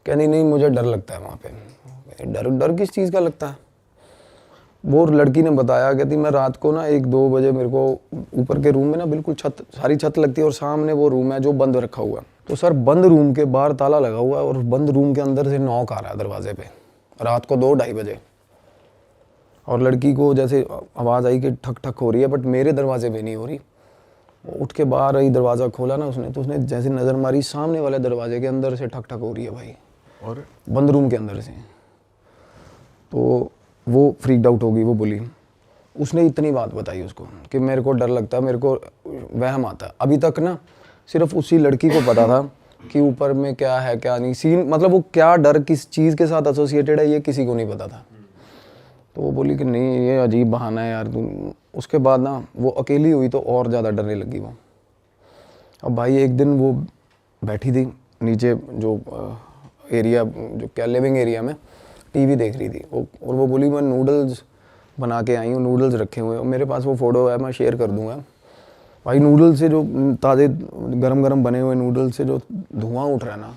कहती नहीं मुझे डर लगता है वहाँ पे। डर किस चीज़ का लगता है। वो लड़की ने बताया, कहती मैं रात को ना 1-2 बजे मेरे को ऊपर के रूम में ना बिल्कुल सारी छत लगती है और सामने वो रूम है जो बंद रखा हुआ है। तो सर बंद रूम के बाहर ताला लगा हुआ है और बंद रूम के अंदर से नॉक आ रहा है दरवाजे पे, रात को 2-2:30 बजे। और लड़की को जैसे आवाज़ आई कि ठक ठक हो रही है, बट मेरे दरवाजे पे नहीं हो रही। वो उठ के बाहर आई, दरवाज़ा खोला ना उसने, तो उसने जैसे नज़र मारी सामने वाले दरवाजे के अंदर से ठक ठक हो रही है भाई, और बंद रूम के अंदर से। तो वो फ्रीक्ड आउट हो गई। वो बोली, उसने इतनी बात बताई उसको कि मेरे को डर लगता है, मेरे को वहम आता है। अभी तक ना सिर्फ उसी लड़की को पता था कि ऊपर में क्या है क्या नहीं, सीन मतलब वो क्या डर किस चीज़ के साथ एसोसिएटेड है ये किसी को नहीं पता था। तो वो बोली कि नहीं ये अजीब बहाना है यार तुम। उसके बाद ना वो अकेली हुई तो और ज़्यादा डरने लगी वो। अब भाई एक दिन वो बैठी थी नीचे जो एरिया जो क्या लिविंग एरिया में टीवी देख रही थी और वो बोली मैं नूडल्स बना के आई हूँ, नूडल्स रखे हुए हैं, मेरे पास वो फ़ोटो है मैं शेयर कर दूँगा। भाई नूडल्स से जो ताज़े गरम बने हुए नूडल्स से जो धुआं उठ रहा है ना,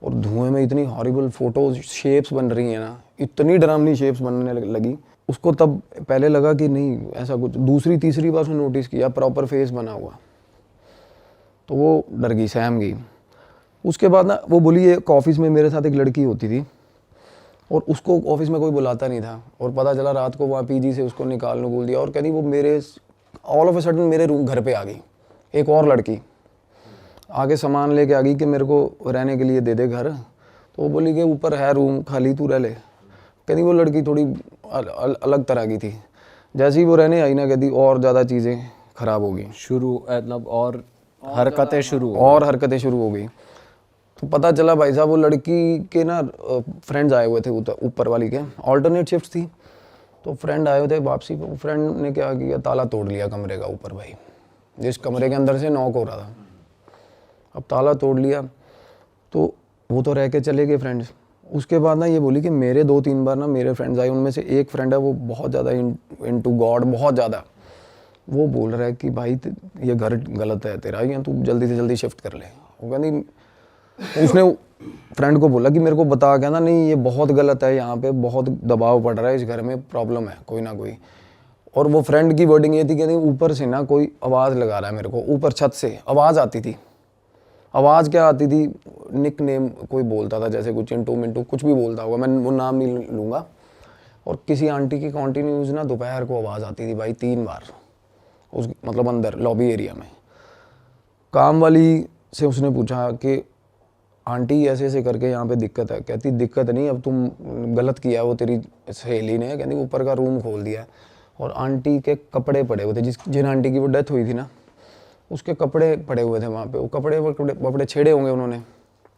और धुएं में इतनी हॉरिबल फोटोज शेप्स बन रही हैं ना, इतनी डरावनी शेप्स बनने लगी। उसको तब पहले लगा कि नहीं ऐसा कुछ, दूसरी तीसरी बार उसने नोटिस किया प्रॉपर फेस बना हुआ, तो वो डर गई, सहम गई। उसके बाद ना वो बोली एक ऑफिस में मेरे साथ एक लड़की होती थी और उसको ऑफिस में कोई बुलाता नहीं था, और पता चला रात को वहाँ पीजी से उसको निकालने बोल दिया। और कहती वो मेरे ऑल ऑफ अ सडन मेरे रूम घर पे आ गई एक और लड़की। आगे सामान लेके आ गई कि मेरे को रहने के लिए दे दे घर। तो वो बोली कि ऊपर है रूम खाली, तू रह ले। कहती वो लड़की थोड़ी अलग तरह की थी। जैसे ही वो रहने आई ना, कहती और ज़्यादा चीज़ें ख़राब हो गई, शुरू मतलब और हरकतें शुरू हो गई। तो पता चला भाई साहब वो लड़की के ना फ्रेंड्स आए हुए थे ऊपर वाली के, ऑल्टरनेट शिफ्ट थी। तो फ्रेंड आए हुए थे वापसी पे, फ्रेंड ने क्या किया, ताला तोड़ लिया कमरे का ऊपर भाई, जिस कमरे के अंदर से नॉक हो रहा था। अब ताला तोड़ लिया तो वो तो रह के चले गए फ्रेंड्स। उसके बाद ना ये बोली कि मेरे 2-3 बार ना मेरे फ्रेंड्स आए, उनमें से एक फ्रेंड है वो बहुत ज़्यादा इनटू गॉड, बहुत ज़्यादा। वो बोल रहा है कि भाई ये घर गलत है तेरा, या तू जल्दी से जल्दी शिफ्ट कर ले। वो कहती, उसने फ्रेंड को बोला कि मेरे को बता के ना, नहीं ये बहुत गलत है, यहाँ पे बहुत दबाव पड़ रहा है, इस घर में प्रॉब्लम है कोई ना कोई। और वो फ्रेंड की वर्डिंग ये थी कि नहीं ऊपर से ना कोई आवाज़ लगा रहा है मेरे को, ऊपर छत से आवाज़ आती थी। आवाज़ क्या आती थी, निक नेम कोई बोलता था, जैसे कुछ चिंटू मिंटू कुछ भी बोलता होगा, मैं वो नाम नहीं लूँगा। और किसी आंटी की कॉन्टीन्यूज ना दोपहर को आवाज़ आती थी भाई 3 बार, उस मतलब अंदर लॉबी एरिया में। काम वाली से उसने पूछा कि आंटी ऐसे ऐसे करके यहाँ पे दिक्कत है। कहती दिक्कत नहीं, अब तुम गलत किया, वो तेरी सहेली ने कहती ऊपर का रूम खोल दिया और आंटी के कपड़े पड़े हुए थे, जिन आंटी की वो डेथ हुई थी ना, उसके कपड़े पड़े हुए थे वहाँ पे। वो कपड़े छेड़े होंगे उन्होंने,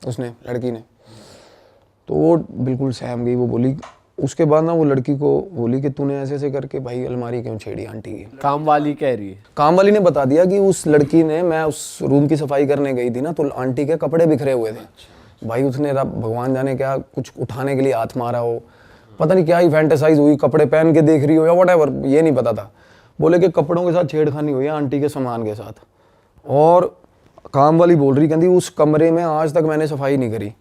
उसने लड़की ने। तो वो बिल्कुल सहम गई। वो बोली, उसके बाद ना वो लड़की को बोली कि तूने ऐसे ऐसे करके भाई अलमारी क्यों छेड़ी आंटी की। काम वाली कह रही है, काम वाली ने बता दिया कि उस लड़की ने, मैं उस रूम की सफाई करने गई थी ना, तो आंटी के कपड़े बिखरे हुए थे भाई। उसने भगवान जाने क्या कुछ उठाने के लिए हाथ मारा हो, पता नहीं क्या ही फैंटेसाइज हुई, कपड़े पहन के देख रही हो या व्हाटएवर, ये नहीं पता था। बोले कि कपड़ों के साथ छेड़खानी हुई है आंटी के सामान के साथ। और काम वाली बोल रही, कहती उस कमरे में आज तक मैंने सफाई नहीं करी।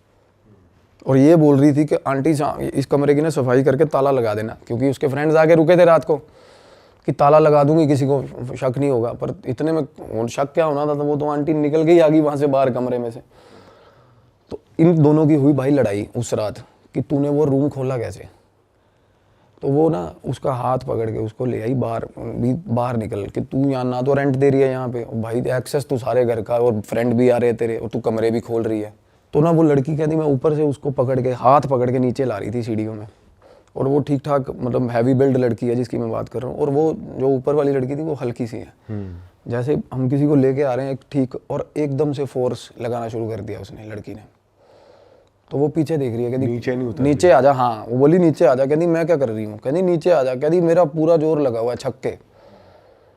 और ये बोल रही थी कि आंटी इस कमरे की ना सफाई करके ताला लगा देना, क्योंकि उसके फ्रेंड्स आके रुके थे रात को कि ताला लगा दूंगी, किसी को शक नहीं होगा। पर इतने में शक क्या होना था, तो वो तो आंटी निकल गई आ गई वहाँ से बाहर कमरे में से। तो इन दोनों की हुई भाई लड़ाई उस रात कि तूने वो रूम खोला कैसे। तो वो ना उसका हाथ पकड़ के उसको ले आई बाहर निकल के, तू यहाँ ना तो रेंट दे रही है यहाँ पे, और भाई एक्सेस तू सारे घर का, और फ्रेंड भी आ रहे तेरे, और तू कमरे भी खोल रही है। तो ना वो लड़की कहती मैं ऊपर से उसको पकड़ के, हाथ पकड़ के नीचे ला रही थी सीढ़ियों में। और वो ठीक ठाक मतलब हैवी बिल्ड लड़की है जिसकी मैं बात कर रहा हूँ, और वो जो ऊपर वाली लड़की थी वो हल्की सी है। जैसे हम किसी को लेके आ रहे हैं ठीक, और एकदम से फोर्स लगाना शुरू कर दिया उसने लड़की ने। तो वो पीछे देख रही है, कहती नीचे आ जा। हाँ, वो बोली नीचे आ जा। कहती मैं क्या कर रही हूँ, कहती नीचे आ जा। कहती मेरा पूरा जोर लगा हुआ है छक्के,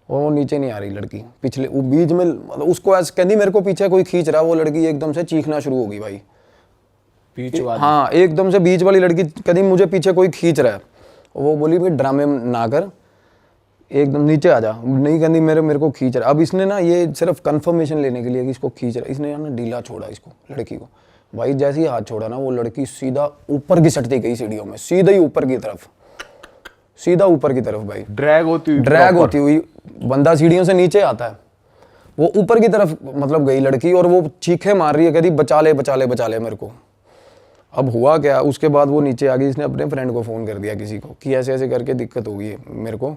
और वो नीचे नहीं आ रही लड़की। पिछले वो बीच में मतलब उसको ऐसे कहती मेरे को पीछे कोई खींच रहा, वो लड़की एकदम से चीखना शुरू हो गई भाई, बीच वाली। हाँ, एकदम से बीच वाली लड़की कहती मुझे पीछे कोई खींच रहा है। वो बोली भाई ड्रामे ना कर, एकदम नीचे आ जा। नहीं, कहती मेरे को खींच रहा। अब इसने ना ये सिर्फ कंफर्मेशन लेने के लिए कि इसको खींच रहा, इसने ना ढीला छोड़ा इसको, लड़की को। भाई जैसे ही हाथ छोड़ा ना, वो लड़की सीधा ऊपर घिसटती गई सीढ़ियों में, सीधा ही ऊपर की तरफ भाई, ड्रैग होती हुई बंदा सीढ़ियों से नीचे आता है, वो ऊपर की तरफ मतलब गई लड़की, और वो चीखे मार रही है, कहती बचा ले मेरे को। अब हुआ क्या, उसके बाद वो नीचे आ गई। इसने अपने फ्रेंड को फ़ोन कर दिया किसी को कि ऐसे ऐसे करके दिक्कत हो गई है मेरे को,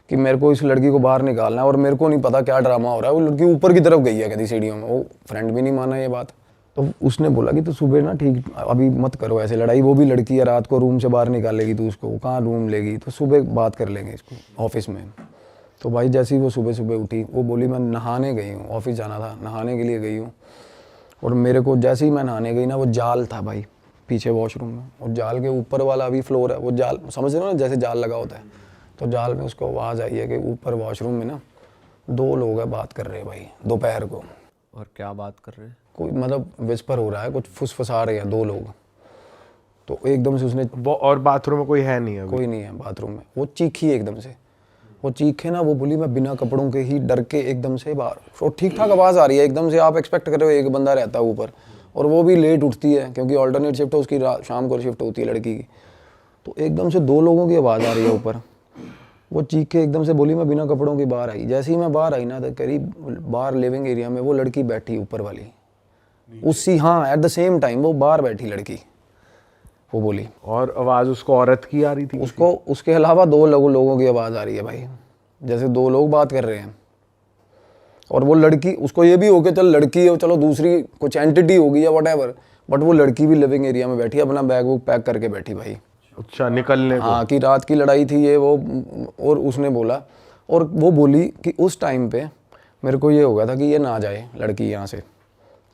कि मेरे को इस लड़की को बाहर निकालना है, और मेरे को नहीं पता क्या ड्रामा हो रहा है। वो लड़की ऊपर की तरफ गई है कहती सीढ़ियों में। वो फ्रेंड भी नहीं माना ये बात। तो उसने बोला कि तो सुबह ना ठीक अभी मत करो ऐसे लड़ाई, वो भी लड़की है, रात को रूम से बाहर निकालेगी तो उसको कहाँ रूम लेगी, तो सुबह बात कर लेंगे इसको ऑफिस में। तो भाई जैसे ही वो सुबह उठी, वो बोली मैं नहाने गई हूँ, ऑफिस जाना था, नहाने के लिए गई हूँ। और मेरे को जैसे ही मैं नहाने गई ना, वो जाल था भाई पीछे वॉशरूम में, और जाल के ऊपर वाला अभी फ्लोर है, वो जाल समझ रहे हो ना जैसे जाल लगा होता है, तो जाल में उसको आवाज़ आई है कि ऊपर वॉशरूम में ना 2 लोग हैं बात कर रहे हैं भाई दोपहर को। और क्या बात कर रहे हैं, कोई मतलब विस्पर हो रहा है, कुछ फुसफुसा रहे हैं 2 लोग। तो एकदम से उसने वो, और बाथरूम में कोई है नहीं अभी? कोई नहीं है बाथरूम में। वो चीखी एकदम से, वो चीखे ना, वो बोली मैं बिना कपड़ों के ही डर के एकदम से बाहर, तो ठीक ठाक आवाज़ आ रही है एकदम से, आप एक्सपेक्ट कर रहे हो एक बंदा रहता है ऊपर, और वो भी लेट उठती है क्योंकि ऑल्टरनेट शिफ्ट है उसकी, शाम को शिफ्ट होती है लड़की की। तो एकदम से 2 लोगों की आवाज़ आ रही है ऊपर। वो चीखे एकदम से बोली मैं बिना कपड़ों की बाहर आई। जैसे ही मैं बाहर आई ना, तो करीब बाहर लिविंग एरिया में वो लड़की बैठी ऊपर वाली उसी, हाँ एट द सेम टाइम वो बाहर बैठी लड़की, वो बोली। और आवाज़ उसको औरत की आ रही थी? उसको उसके अलावा 2 लोगों की आवाज़ आ रही है भाई, जैसे 2 लोग बात कर रहे हैं। और वो लड़की, उसको ये भी हो कि चल लड़की है, चलो दूसरी कुछ एंटिटी होगी या वट, बट वो लड़की भी लिविंग एरिया में बैठी, अपना बैग वुग पैक करके बैठी भाई। अच्छा, निकलने को। हाँ, कि रात की लड़ाई थी ये वो। और उसने बोला, और वो बोली कि उस टाइम पे मेरे को ये हो गया था कि ये ना जाए लड़की यहाँ से,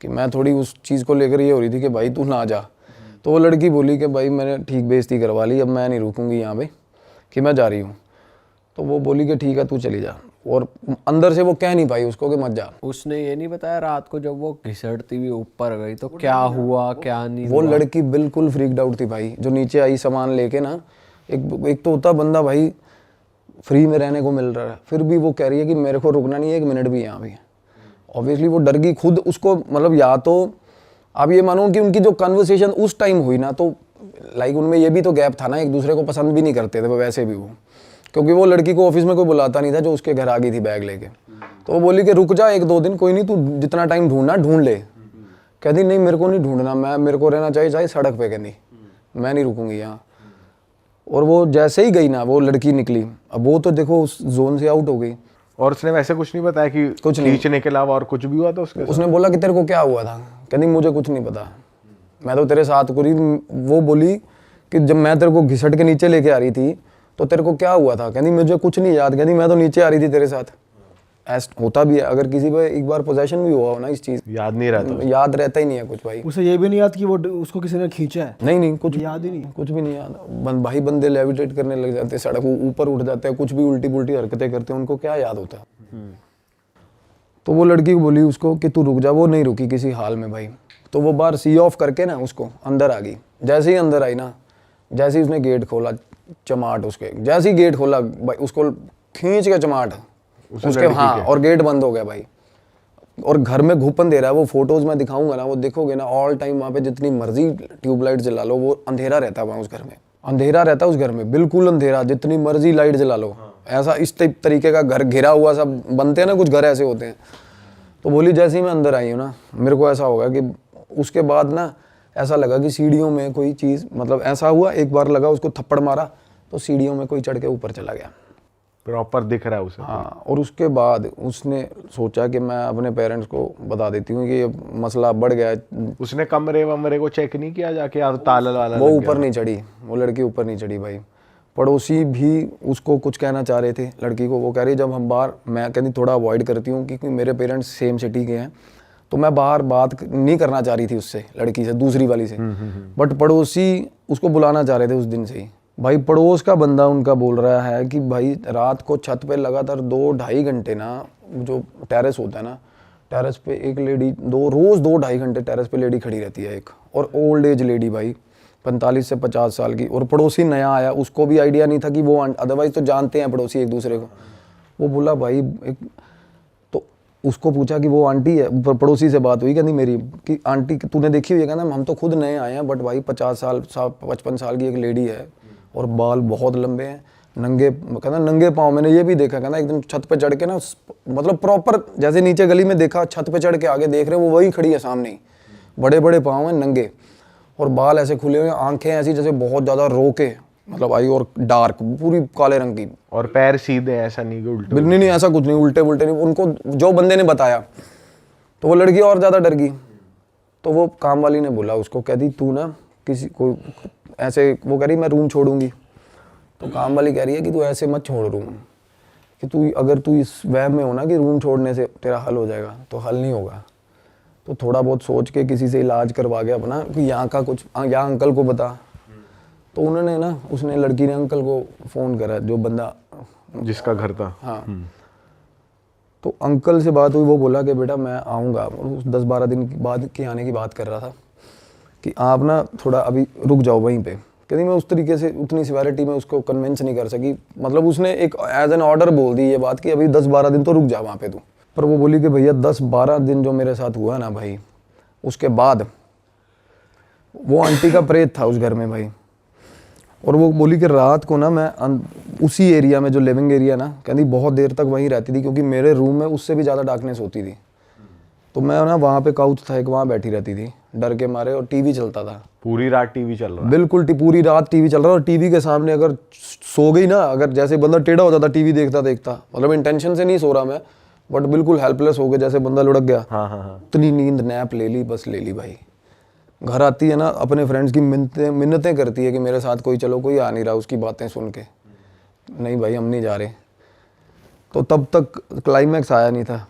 कि मैं थोड़ी उस चीज़ को लेकर ये हो रही थी कि भाई तू ना जा। तो वो लड़की बोली कि भाई मैंने ठीक बेइज्जती करवा ली, अब मैं नहीं रुकूंगी यहाँ पे, कि मैं जा रही हूँ। तो वो बोली कि ठीक है तू चली जा, और अंदर से वो कह नहीं पाई उसको कि मत जा। उसने ये नहीं बताया रात को जब वो घिसटती हुई ऊपर गई तो क्या हुआ क्या नहीं वो हुआ? लड़की बिल्कुल फ्रीक्ड आउट थी भाई, जो नीचे आई सामान लेके ना। एक तो होता बंदा भाई फ्री में रहने को मिल रहा है, फिर भी वो कह रही है कि मेरे को रुकना नहीं है 1 मिनट भी यहाँ भी। ऑब्वियसली वो डर गई खुद, उसको मतलब, या तो आप ये मानो कि उनकी जो कन्वर्सेशन उस टाइम हुई ना, तो लाइक उनमें ये भी तो गैप था ना, एक दूसरे को पसंद भी नहीं करते थे वो वैसे भी वो, क्योंकि वो लड़की को ऑफिस में कोई बुलाता नहीं था जो उसके घर आ गई थी बैग लेके। तो वो बोली कि रुक जा 1-2 दिन, कोई नहीं, तू जितना टाइम ढूंढना ढूंढ ले। कहती नहीं मेरे को नहीं ढूंढना, मेरे को रहना चाहिए चाहे सड़क पे, कहती मैं नहीं रुकूंगी यहाँ। और वो जैसे ही गई ना, वो लड़की निकली, अब वो तो देखो उस जोन से आउट हो गई। और उसने वैसे कुछ नहीं बताया कि कुछ नहीं। खींचने के अलावा और कुछ भी हुआ था उसके साथ? उसने बोला कि तेरे को क्या हुआ था, कहती मुझे कुछ नहीं पता, मैं तो तेरे साथ पूरी। वो बोली कि जब मैं तेरे को घिसट के नीचे लेके आ रही थी तो तेरे को क्या हुआ था, कहती मुझे कुछ नहीं याद, कहती मैं तो नीचे आ रही थी तेरे साथ। ऐसा होता भी है, अगर किसी पे एक बार पोजेशन भी हुआ हो ना इस चीज़, याद नहीं रहता। याद रहता ही नहीं है कुछ भाई। उसे ये भी नहीं याद कि वो उसको किसी ने खींचा है? नहीं कुछ याद ही नहीं। कुछ भी नहीं याद। भाई बंदे लेविटेट करने लग जाते हैं, सड़क ऊपर उठ जाते हैं, कुछ भी उल्टी पुल्टी हरकतें करते हैं, उनको क्या याद होता है। तो वो लड़की को बोली उसको कि तू रुक जा, वो नहीं रुकी किसी हाल में भाई। तो वो बाहर सी ऑफ करके ना उसको अंदर आ गई। जैसे ही अंदर आई ना, जैसे ही उसने गेट खोला, चमाट उसके, जैसे ही गेट खोला भाई उसको खींच के चमाट उसके, हाँ, और गेट बंद हो गया भाई। और घर में घूपन दे रहा है। वो फोटोज में दिखाऊंगा ना, वो देखोगे ना, ऑल टाइम वहाँ पे जितनी मर्जी ट्यूबलाइट जला लो, वो अंधेरा रहता है वहाँ उस घर में, अंधेरा रहता है उस घर में, बिल्कुल अंधेरा, जितनी मर्जी लाइट जला लो। ऐसा इस तरीके का घर घिरा हुआ सब बनते हैं ना, कुछ घर ऐसे होते हैं। तो बोली जैसे ही मैं अंदर आई हूँ ना, मेरे को ऐसा होगा कि उसके बाद ना ऐसा लगा कि सीढ़ियों में कोई चीज़, मतलब ऐसा हुआ, एक बार लगा उसको थप्पड़ मारा तो सीढ़ियों में कोई चढ़ के ऊपर चला गया, प्रॉपर दिख रहा है उसे। हाँ। और उसके बाद उसने सोचा कि मैं अपने पेरेंट्स को बता देती हूँ कि ये मसला बढ़ गया है। उसने कमरे वमरे को चेक नहीं किया जाके, या तो ताला वाला वो ऊपर नहीं चढ़ी, वो लड़की ऊपर नहीं चढ़ी भाई। पड़ोसी भी उसको कुछ कहना चाह रहे थे लड़की को। वो कह रही जब हम बाहर, मैं कहती थोड़ा अवॉइड करती हूँ क्योंकि मेरे पेरेंट्स सेम सिटी के हैं, तो मैं बाहर बात नहीं करना चाह रही थी उससे, लड़की से, दूसरी वाली से। बट पड़ोसी उसको बुलाना चाह रहे थे उस दिन से ही भाई। पड़ोस का बंदा उनका बोल रहा है कि भाई रात को छत पे लगातार 2-2.5 घंटे ना, जो टेरेस होता है ना, टेरेस पे एक लेडी रोज 2-2.5 घंटे टेरेस पे लेडी खड़ी रहती है एक, और ओल्ड एज लेडी भाई, 45 से 50 साल की। और पड़ोसी नया आया, उसको भी आइडिया नहीं था कि वो, अदरवाइज तो जानते हैं पड़ोसी एक दूसरे को। वो बोला भाई तो उसको पूछा कि वो आंटी है, पड़ोसी से बात हुई, कहती मेरी, कि आंटी तूने देखी हुई है? कहना हम तो खुद नए आए हैं, बट भाई 50 साल 55 साल की एक लेडी है और बाल बहुत लंबे हैं, नंगे, कहना नंगे पाँव। मैंने ये भी देखा, कहना एकदम छत पे चढ़ के ना, मतलब प्रॉपर जैसे नीचे गली में देखा, छत पे चढ़ के आगे देख रहे हैं, वो वही खड़ी है सामने ही, बड़े बड़े पाँव हैं, नंगे, और बाल ऐसे खुले हुए, आंखें ऐसी जैसे बहुत ज़्यादा रो के, मतलब आई, और डार्क पूरी काले रंग की, और पैर सीधे, ऐसा नहीं कि उल्टे? नहीं नहीं ऐसा कुछ नहीं, उल्टे उल्टे नहीं। उनको जो बंदे ने बताया, तो वो लड़की और ज़्यादा डर गई। तो वो काम वाली ने बोला उसको, कहती तू ना किसी को ऐसे, वो कह रही मैं रूम छोड़ूंगी। तो काम वाली कह रही है कि तू ऐसे मत छोड़ रूम, कि तू अगर तू इस वहम में हो ना कि रूम छोड़ने से तेरा हल हो जाएगा, तो हल नहीं होगा। तो थोड़ा बहुत सोच के किसी से इलाज करवा के अपना, कि यहाँ का कुछ, यहाँ अंकल को बता। तो उन्होंने ना, उसने, लड़की ने अंकल को फ़ोन करा, जो बंदा जिसका घर था। हाँ। तो अंकल से बात हुई, वो बोला कि बेटा मैं आऊँगा। उस 10-12 दिन बाद के आने की बात कर रहा था कि आप ना थोड़ा अभी रुक जाओ वहीं पे। कहती मैं उस तरीके से, उतनी सिवेरिटी में उसको कन्विंस नहीं कर सकी, मतलब उसने एक एज एन ऑर्डर बोल दी ये बात कि अभी 10-12 दिन तो रुक जा वहाँ पे तू। पर वो बोली कि भैया 10-12 दिन जो मेरे साथ हुआ ना भाई, उसके बाद वो आंटी का प्रेत था उस घर में भाई। और वो बोली कि रात को ना मैं उसी एरिया में, जो लिविंग एरिया ना, कहती बहुत देर तक वहीं रहती थी, क्योंकि मेरे रूम में उससे भी ज़्यादा डार्कनेस होती थी। तो मैं ना वहाँ पे काउच था एक, वहाँ बैठी रहती थी डर के मारे, और टीवी चलता था पूरी रात, टीवी चल रहा है? बिल्कुल पूरी रात टीवी चल रहा है। और टीवी के सामने अगर सो गई ना, अगर जैसे बंदा टेढ़ा हो जाता टीवी देखता देखता, मतलब इंटेंशन से नहीं सो रहा मैं, बट बिल्कुल हेल्पलेस हो गए, जैसे बंदा लुढ़क गया। हाँ हाँ हाँ। इतनी नींद नैप ले ली, बस ले ली भाई। घर आती है ना, अपने फ्रेंड्स की मिन्नतें करती है कि मेरे साथ कोई चलो, कोई आ नहीं रहा उसकी बातें सुन के, नहीं भाई हम नहीं जा रहे। तो तब तक क्लाइमैक्स आया नहीं था।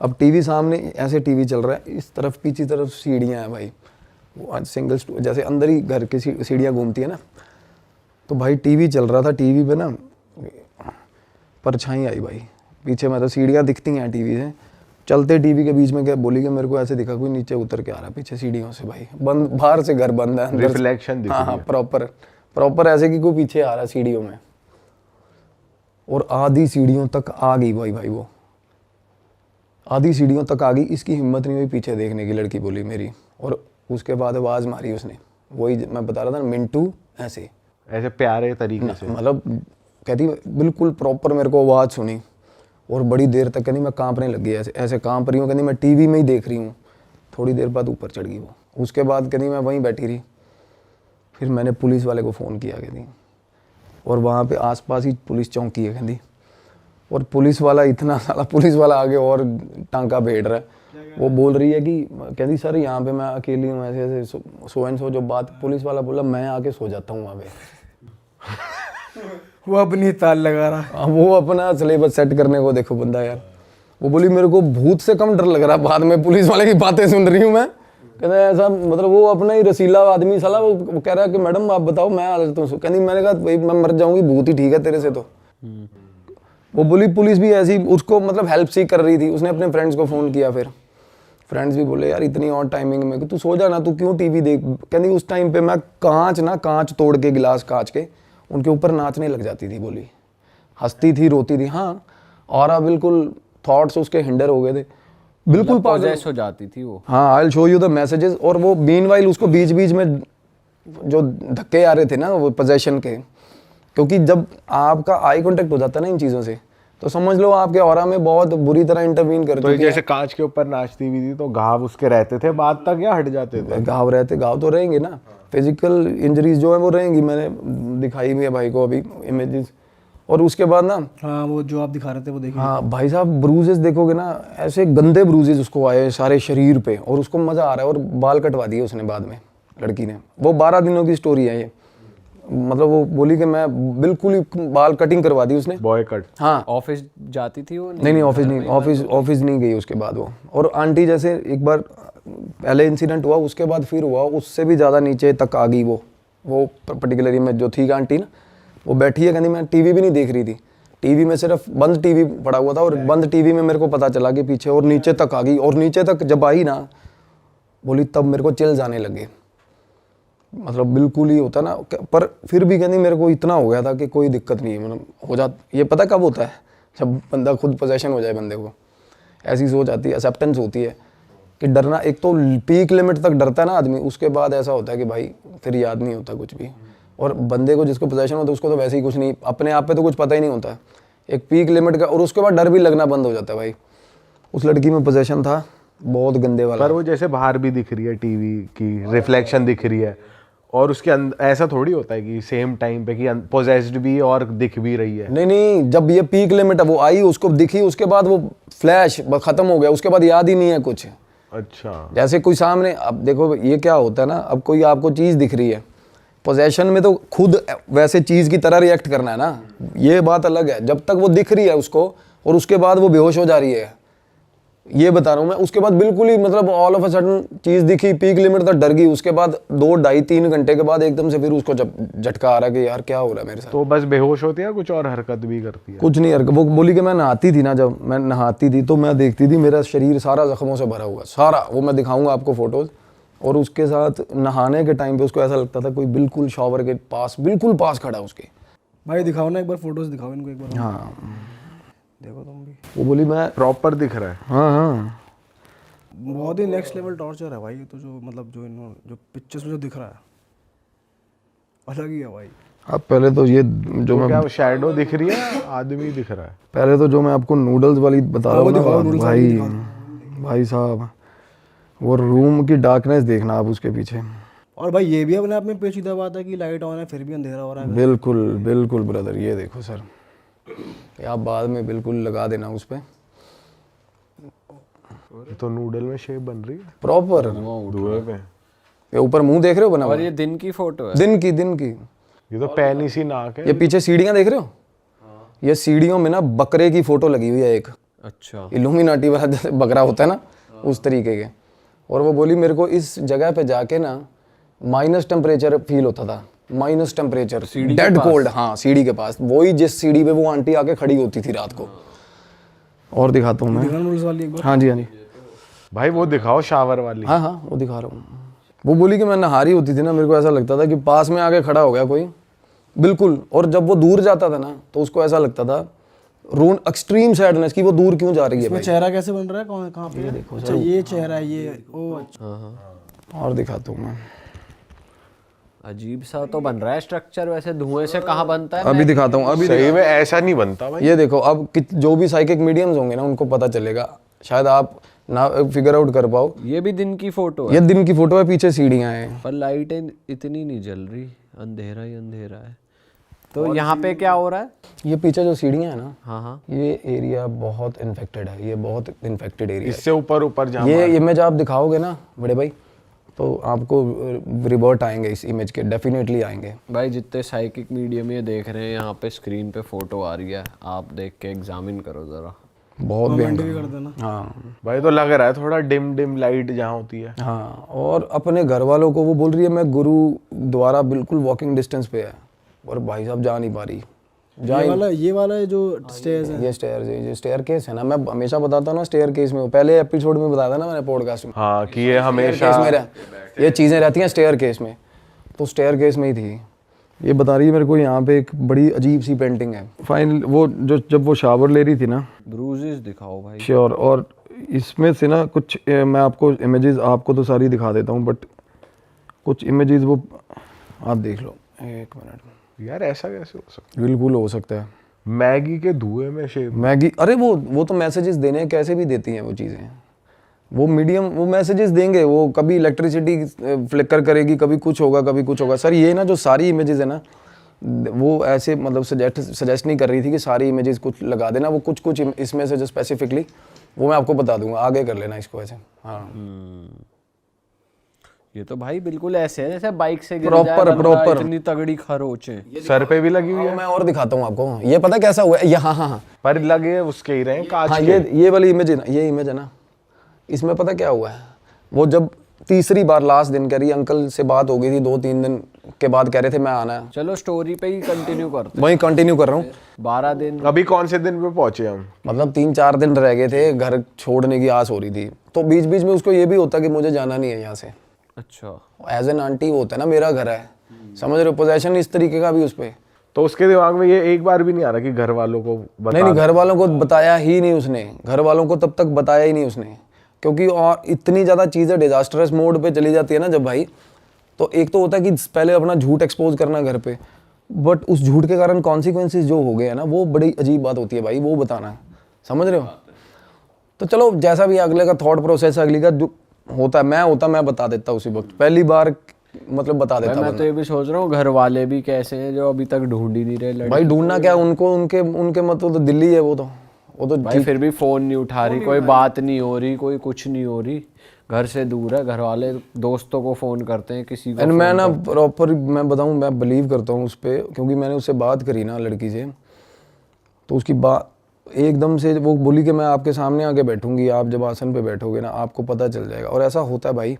अब टीवी सामने, ऐसे टीवी चल रहा है, इस तरफ पीछे तरफ सीढ़ियाँ हैं भाई, वो आज सिंगल जैसे अंदर ही घर की सीढ़ियाँ घूमती है ना, तो भाई टीवी चल रहा था, टीवी पे ना परछाई आई भाई पीछे, मतलब सीढ़ियाँ दिखती हैं टीवी से, चलते टीवी के बीच में क्या बोली कि मेरे को ऐसे दिखा कोई नीचे उतर के आ रहा है पीछे सीढ़ियों से भाई, बंद, बाहर से घर बंद है, अंदर से- रिफ्लेक्शन दिख हाँ रही हाँ, है। प्रॉपर ऐसे कि कोई पीछे आ रहा है सीढ़ियों में, और आधी सीढ़ियों तक आ गई भाई वो आधी सीढ़ियों तक आ गई। इसकी हिम्मत नहीं हुई पीछे देखने की, लड़की बोली मेरी, और उसके बाद आवाज़ मारी उसने, वही मैं बता रहा था ना, मिंटू, ऐसे ऐसे प्यारे तरीके से। मतलब कहती बिल्कुल प्रॉपर मेरे को आवाज़ सुनी, और बड़ी देर तक कहती मैं कांपने लग गई, ऐसे ऐसे कांप रही हूँ, कहती मैं टीवी में ही देख रही हूँ। थोड़ी देर बाद ऊपर चढ़ गई वो, उसके बाद कहती मैं वहीं बैठी रही। फिर मैंने पुलिस वाले को फ़ोन किया कहती, और वहाँ पे आसपास ही पुलिस चौकी है कहती, और पुलिस वाला इतना सारा पुलिस वाला आगे और टांका भेड़ रहा है। वो बोल रही है कि कहती सर यहाँ पे मैं अकेली हूँ, ऐसे ऐसे सो एंड सो जो बात। पुलिस वाला बोला मैं आके सो जाता हूँ वहाँ पे। वो अपनी ताल लगा रहा। अब वो अपना सिलेबस सेट करने को देखो बंदा यार। वो बोली मेरे को भूत से कम डर लग रहा, बाद में पुलिस वाले की बातें सुन रही हूँ मैं। कहते ऐसा मतलब वो अपना ही रसीला आदमी साला, वो कह रहा है कि मैडम आप बताओ मैं आ जाता हूँ। कहती मैंने कहा भाई मैं मर जाऊंगी, भूत ही ठीक है तेरे से तो। वो बोली पुलिस भी ऐसी उसको मतलब हेल्प सी कर रही थी। उसने अपने फ्रेंड्स को फ़ोन किया, फिर फ्रेंड्स भी बोले यार इतनी और टाइमिंग में कि तू सो जा ना, तू क्यों टीवी देख। कहती उस टाइम पे मैं कांच तोड़ के, गिलास कांच के उनके ऊपर नाचने लग जाती थी। बोली हंसती थी, रोती थी। हाँ, और बिल्कुल थॉट्स उसके हिंडर हो गए थे, बिल्कुल पॉजेस हो जाती थी वो। हाँ, I will show you the messages. और वो मीनवाइल उसको बीच बीच में जो धक्के आ रहे थे ना वो पोजेशन के, क्योंकि जब आपका आई कांटेक्ट हो जाता है ना इन चीज़ों से, तो समझ लो आपके ऑरा में बहुत बुरी तरह इंटरवीन कर तो ये चुकी है। जैसे कांच के ऊपर नाचती हुई थी तो घाव उसके रहते थे बाद तक या हट जाते थे? घाव तो रहेंगे ना, फिजिकल इंजरीज जो है वो रहेंगी। मैंने दिखाई भी है भाई को अभी इमेजेस। और उसके बाद ना, हाँ वो जो आप दिखा रहे थे वो देखिए। हाँ भाई साहब, ब्रूजेस देखोगे ना, ऐसे गंदे ब्रूजेस उसको आए सारे शरीर पे, और उसको मज़ा आ रहा है। और बाल कटवा दिए उसने बाद में, लड़की ने। वो 12 दिनों की स्टोरी है ये। मतलब वो बोली कि मैं बिल्कुल ही बाल कटिंग करवा दी उसने। Boy cut. हाँ, ऑफिस जाती थी वो? नहीं ऑफिस नहीं गई उसके बाद वो। और आंटी जैसे एक बार पहले इंसिडेंट हुआ, उसके बाद फिर हुआ, उससे भी ज़्यादा नीचे तक आ गई वो पर्टिकुलरली में जो थी आंटी ना, वो बैठी है कहती मैं टीवी भी नहीं देख रही थी, टीवी में सिर्फ बंद टीवी पड़ा हुआ था, और बंद टीवी में मेरे को पता चला कि पीछे और नीचे तक आ गई। और नीचे तक जब आई ना, बोली तब मेरे को चिल्स आने लगे। मतलब बिल्कुल ही होता ना, पर फिर भी कहती मेरे को इतना हो गया था कि कोई दिक्कत नहीं है। मतलब हो जा, ये पता कब होता है, जब बंदा खुद पोजेशन हो जाए बंदे को, ऐसी सोच आती है, एक्सेप्टेंस होती है कि डरना। एक तो पीक लिमिट तक डरता है ना आदमी, उसके बाद ऐसा होता है कि भाई फिर याद नहीं होता कुछ भी। और बंदे को जिसको पोजेशन होता है उसको तो वैसे ही कुछ नहीं, अपने आप पे तो कुछ पता ही नहीं होता, एक पीक लिमिट का, और उसके बाद डर भी लगना बंद हो जाता है भाई। उस लड़की में पोजेशन था बहुत गंदे वाला। पर वो जैसे बाहर भी दिख रही है, टीवी की रिफ्लेक्शन दिख रही है, और उसके अंदर ऐसा थोड़ी होता है कि सेम टाइम पे कि पोजेस्ड भी और दिख भी रही है। नहीं, जब ये पीक लिमिट है वो आई, उसको दिखी, उसके बाद वो फ्लैश खत्म हो गया, उसके बाद याद ही नहीं है कुछ। अच्छा। जैसे कोई सामने, अब देखो ये क्या होता है ना, अब कोई आपको चीज़ दिख रही है, पोजेशन में तो खुद वैसे चीज़ की तरह रिएक्ट करना है ना, ये बात अलग है। जब तक वो दिख रही है उसको, और उसके बाद वो बेहोश हो जा रही है, ये बता रहा हूँ मैं। उसके बाद बिल्कुल ही मतलब ऑल ऑफ अ सडन चीज़ दिखी, पीक लिमिट तक डर गई, उसके बाद 2, 2.5, 3 घंटे के बाद एकदम से फिर उसको झटका आ रहा है कि यार क्या हो रहा है मेरे साथ। तो बस बेहोश होती है, कुछ और हरकत भी करती है? कुछ नहीं हरकत। वो बोली कि मैं नहाती थी ना, जब मैं नहाती थी तो मैं देखती थी मेरा शरीर सारा जख्मों से भरा हुआ, सारा। वो मैं दिखाऊंगा आपको फोटोज़। और उसके साथ नहाने के टाइम पे उसको ऐसा लगता था कोई बिल्कुल शॉवर के पास, बिल्कुल पास खड़ा उसके। भाई दिखाओ ना एक बार, फोटोज दिखाओ इनको एक बार। हाँ, देखो तुम भी, वो बोली मैं, प्रॉपर दिख रहा है। हाँ बहुत ही नेक्स्ट लेवल टॉर्चर है भाई ये तो। जो मतलब जो इन्होंने जो पिक्चर्स में जो दिख रहा है अलग ही है भाई। अब पहले तो ये जो तो मैं क्या शैडो दिख रही है, आदमी दिख रहा है? पहले तो जो मैं आपको नूडल्स वाली बता रहा हूँ ना दिखाओ, बात, noodles वाली भाई दिखाओ। भाई साहब, वो रूम की डार्कनेस देखना आप उसके पीछे। और भाई ये भी अपने आप में पेचीदा बात है कि लाइट ऑन है फिर भी अंधेरा हो रहा है। बिल्कुल बिल्कुल ब्रदर, ये देखो सर, ये आप बाद में बिल्कुल लगा देना उस पर। ये तो नूडल में शेप बन रही है प्रॉपर धुएं पे। ये ऊपर मुंह देख रहे हो बना हुआ? और ये दिन की फोटो है। दिन की ये तो पैनी सी नाक है। ये पीछे सीढ़ियां देख रहे हो? ये सीढ़ियों में ना बकरे की फोटो लगी हुई है एक, अच्छा। इल्यूमिनाटी वाला जैसे बकरा होता है ना उस तरीके के। और वो बोली मेरे को इस जगह पे जाके ना माइनस टेम्परेचर फील होता था, माइनस टेम्परेचर, डेड कोल्ड। हाँ सीढ़ी के पास, वही जिस सीढ़ी पे वो आंटी आके खड़ी होती थी रात को। और दिखाता हूँ मैं। नूडल्स वाली एक बार। हाँ जी हाँ जी, भाई वो दिखाओ शावर वाली। हाँ हाँ वो दिखा रहा हूँ। वो बोली कि मैं नहा रही होती थी ना, मेरे को ऐसा लगता था कि पास में आके खड़ा हो गया कोई, बिल्कुल। और जब वो दूर जाता था ना तो उसको ऐसा लगता था रोन एक्सट्रीम सैडनेस की वो दूर क्यों जा रही है इसमें भाई। चेहरा कैसे बन रहा है, कौन कहाँ पे है? अच्छा ये चेहरा है ये। ओ अच्छा। और दिखाता हूँ मैं, अजीब सा तो बन रहा है स्ट्रक्चर, वैसे धुएं से कहाँ बनता है? अभी दिखाता हूँ। अभी सही में ऐसा नहीं बनता भाई। ये देखो, अब जो भी साइकिक मीडियम्स होंगे ना उनको पता चलेगा, शायद आप ना फिगर आउट कर पाओ। ये भी दिन की फोटो है, ये दिन की फोटो है, पीछे सीढ़ियाँ हैं। पर लाइटें इतनी नहीं जल रही, अंधेरा ही अंधेरा है। तो यहाँ पे क्या हो रहा है? ये पीछे जो सीढ़ियाँ हैं ना, हाँ हाँ, ये एरिया बहुत इन्फेक्टेड है, ये बहुत इन्फेक्टेड एरिया इससे ऊपर जहाँ है। ये इमेज आप दिखाओगे ना बड़े भाई तो आपको रिवर्ट आएंगे इस इमेज के, डेफिनेटली आएंगे। भाई जितने साइकिक मीडियम ये देख रहे हैं, यहाँ पे स्क्रीन पे फोटो आ रही है, आप देख के एग्जामिन करो जरा। बहुत कमेंट भयंकर। भी कर देना। हाँ भाई तो लग रहा है थोड़ा डिम लाइट जहाँ होती है। हाँ, और अपने घर वालों को वो बोल रही है मैं गुरु द्वारा बिल्कुल वॉकिंग डिस्टेंस पे है, और भाई साहब जा नहीं पा रही। ये वाला है जो स्टेयर्स है। ये स्टेयर केस है ना, मैं हमेशा बताता हूँ ना स्टेयर केस में, पहले एपिसोड में बताया था ना मैंने पॉडकास्ट में। हाँ कि ये हमेशा केस में ये चीज़ें रहती हैं स्टेयर केस में, तो स्टेयर केस में ही थी। ये बता रही है मेरे को यहाँ पे एक बड़ी अजीब सी पेंटिंग है। फाइनल वो जो जब वो शावर ले रही थी ना, ब्रूजेस दिखाओ भाई। श्योर। और इसमें से ना कुछ मैं आपको इमेजेस, आपको तो सारी दिखा देता हूँ बट कुछ इमेजेस वो आप देख लो। एक मिनट, यार ऐसा कैसे हो सकता बिल्कुल हो सकता है। है? मैगी के धुएं में शेप। मैगी, अरे वो तो मैसेजेस देने कैसे भी देती हैं वो चीज़ें। वो मीडियम वो मैसेजेस देंगे, वो कभी इलेक्ट्रिसिटी फ्लिकर करेगी, कभी कुछ होगा कभी कुछ होगा। सर ये ना जो सारी इमेजेस है ना, वो ऐसे मतलब सजेस्ट नहीं कर रही थी कि सारी इमेजेस कुछ लगा देना, वो कुछ इसमें से जो स्पेसिफिकली वो मैं आपको बता दूंगा, आगे कर लेना इसको ऐसे। हाँ ये तो भाई बिल्कुल ऐसे है जैसे बाइक से गिर Proper, जाए बंदा, proper। इतनी तगड़ी खरोचे। सर पे भी लगी हुई है मैं और दिखाता हूँ आपको। ये पता कैसा हुआ है? ये हाँ, पर लगे उसके ही रहे कांच हाँ के। ये वाली इमेज है ना, ये इमेज है ना, इसमें पता क्या हुआ है? वो जब तीसरी बार लास्ट दिन कह रही, अंकल से बात हो गई थी 2-3 दिन के बाद, कह रहे थे मैं आना है। चलो स्टोरी पे ही कंटिन्यू करते वही कंटिन्यू कर रहा हूँ। 12 दिन। अभी कौन से दिन पे पहुंचे हम? मतलब 3-4 दिन रह गए थे, घर छोड़ने की आस हो रही थी, तो बीच बीच में उसको ये भी होता कि मुझे जाना नहीं है यहाँ से। अच्छा, एज एन आंटी वो होता है ना, मेरा घर है, समझ रहे हो, पोजेशन इस तरीके का भी उस पे। तो उसके दिमाग में ये एक बार भी नहीं आ रहा कि घर वालों को बता नहीं, घर वालों को बताया ही नहीं उसने, घर वालों को तब तक बताया ही नहीं उसने, क्योंकि और इतनी ज़्यादा चीज़ें डिजास्टरस मोड पे चली जाती है ना जब भाई, तो एक तो होता है कि पहले अपना झूठ एक्सपोज करना घर पे, बट उस झूठ के कारण कॉन्सिक्वेंसेज जो हो गए हैं ना, वो बड़ी अजीब बात होती है भाई, वो बताना, समझ रहे हो। तो चलो जैसा भी अगले का थॉट प्रोसेस, अगली का जो होता है, मैं बता देता उसी वक्त, पहली बार मतलब बता देता। मैं तो ये भी सोच रहा हूँ घर वाले भी कैसे हैं जो अभी तक ढूंढ ही नहीं रहे लड़की। भाई ढूंढना क्या, उनको उनके मतलब तो दिल्ली है, वो तो भाई फिर भी फोन नहीं उठा रही, कोई बात नहीं हो रही, कोई कुछ नहीं हो रही, घर से दूर है। घर वाले दोस्तों को फोन करते हैं, किसी को। मैं ना प्रॉपर मैं बताऊं, मैं बिलीव करता हूँ उस पर, क्योंकि मैंने उससे बात करी ना लड़की से, तो उसकी बात एकदम से वो बोली कि मैं आपके सामने आके बैठूंगी, आप जब आसन पे बैठोगे ना आपको पता चल जाएगा। और ऐसा होता है भाई,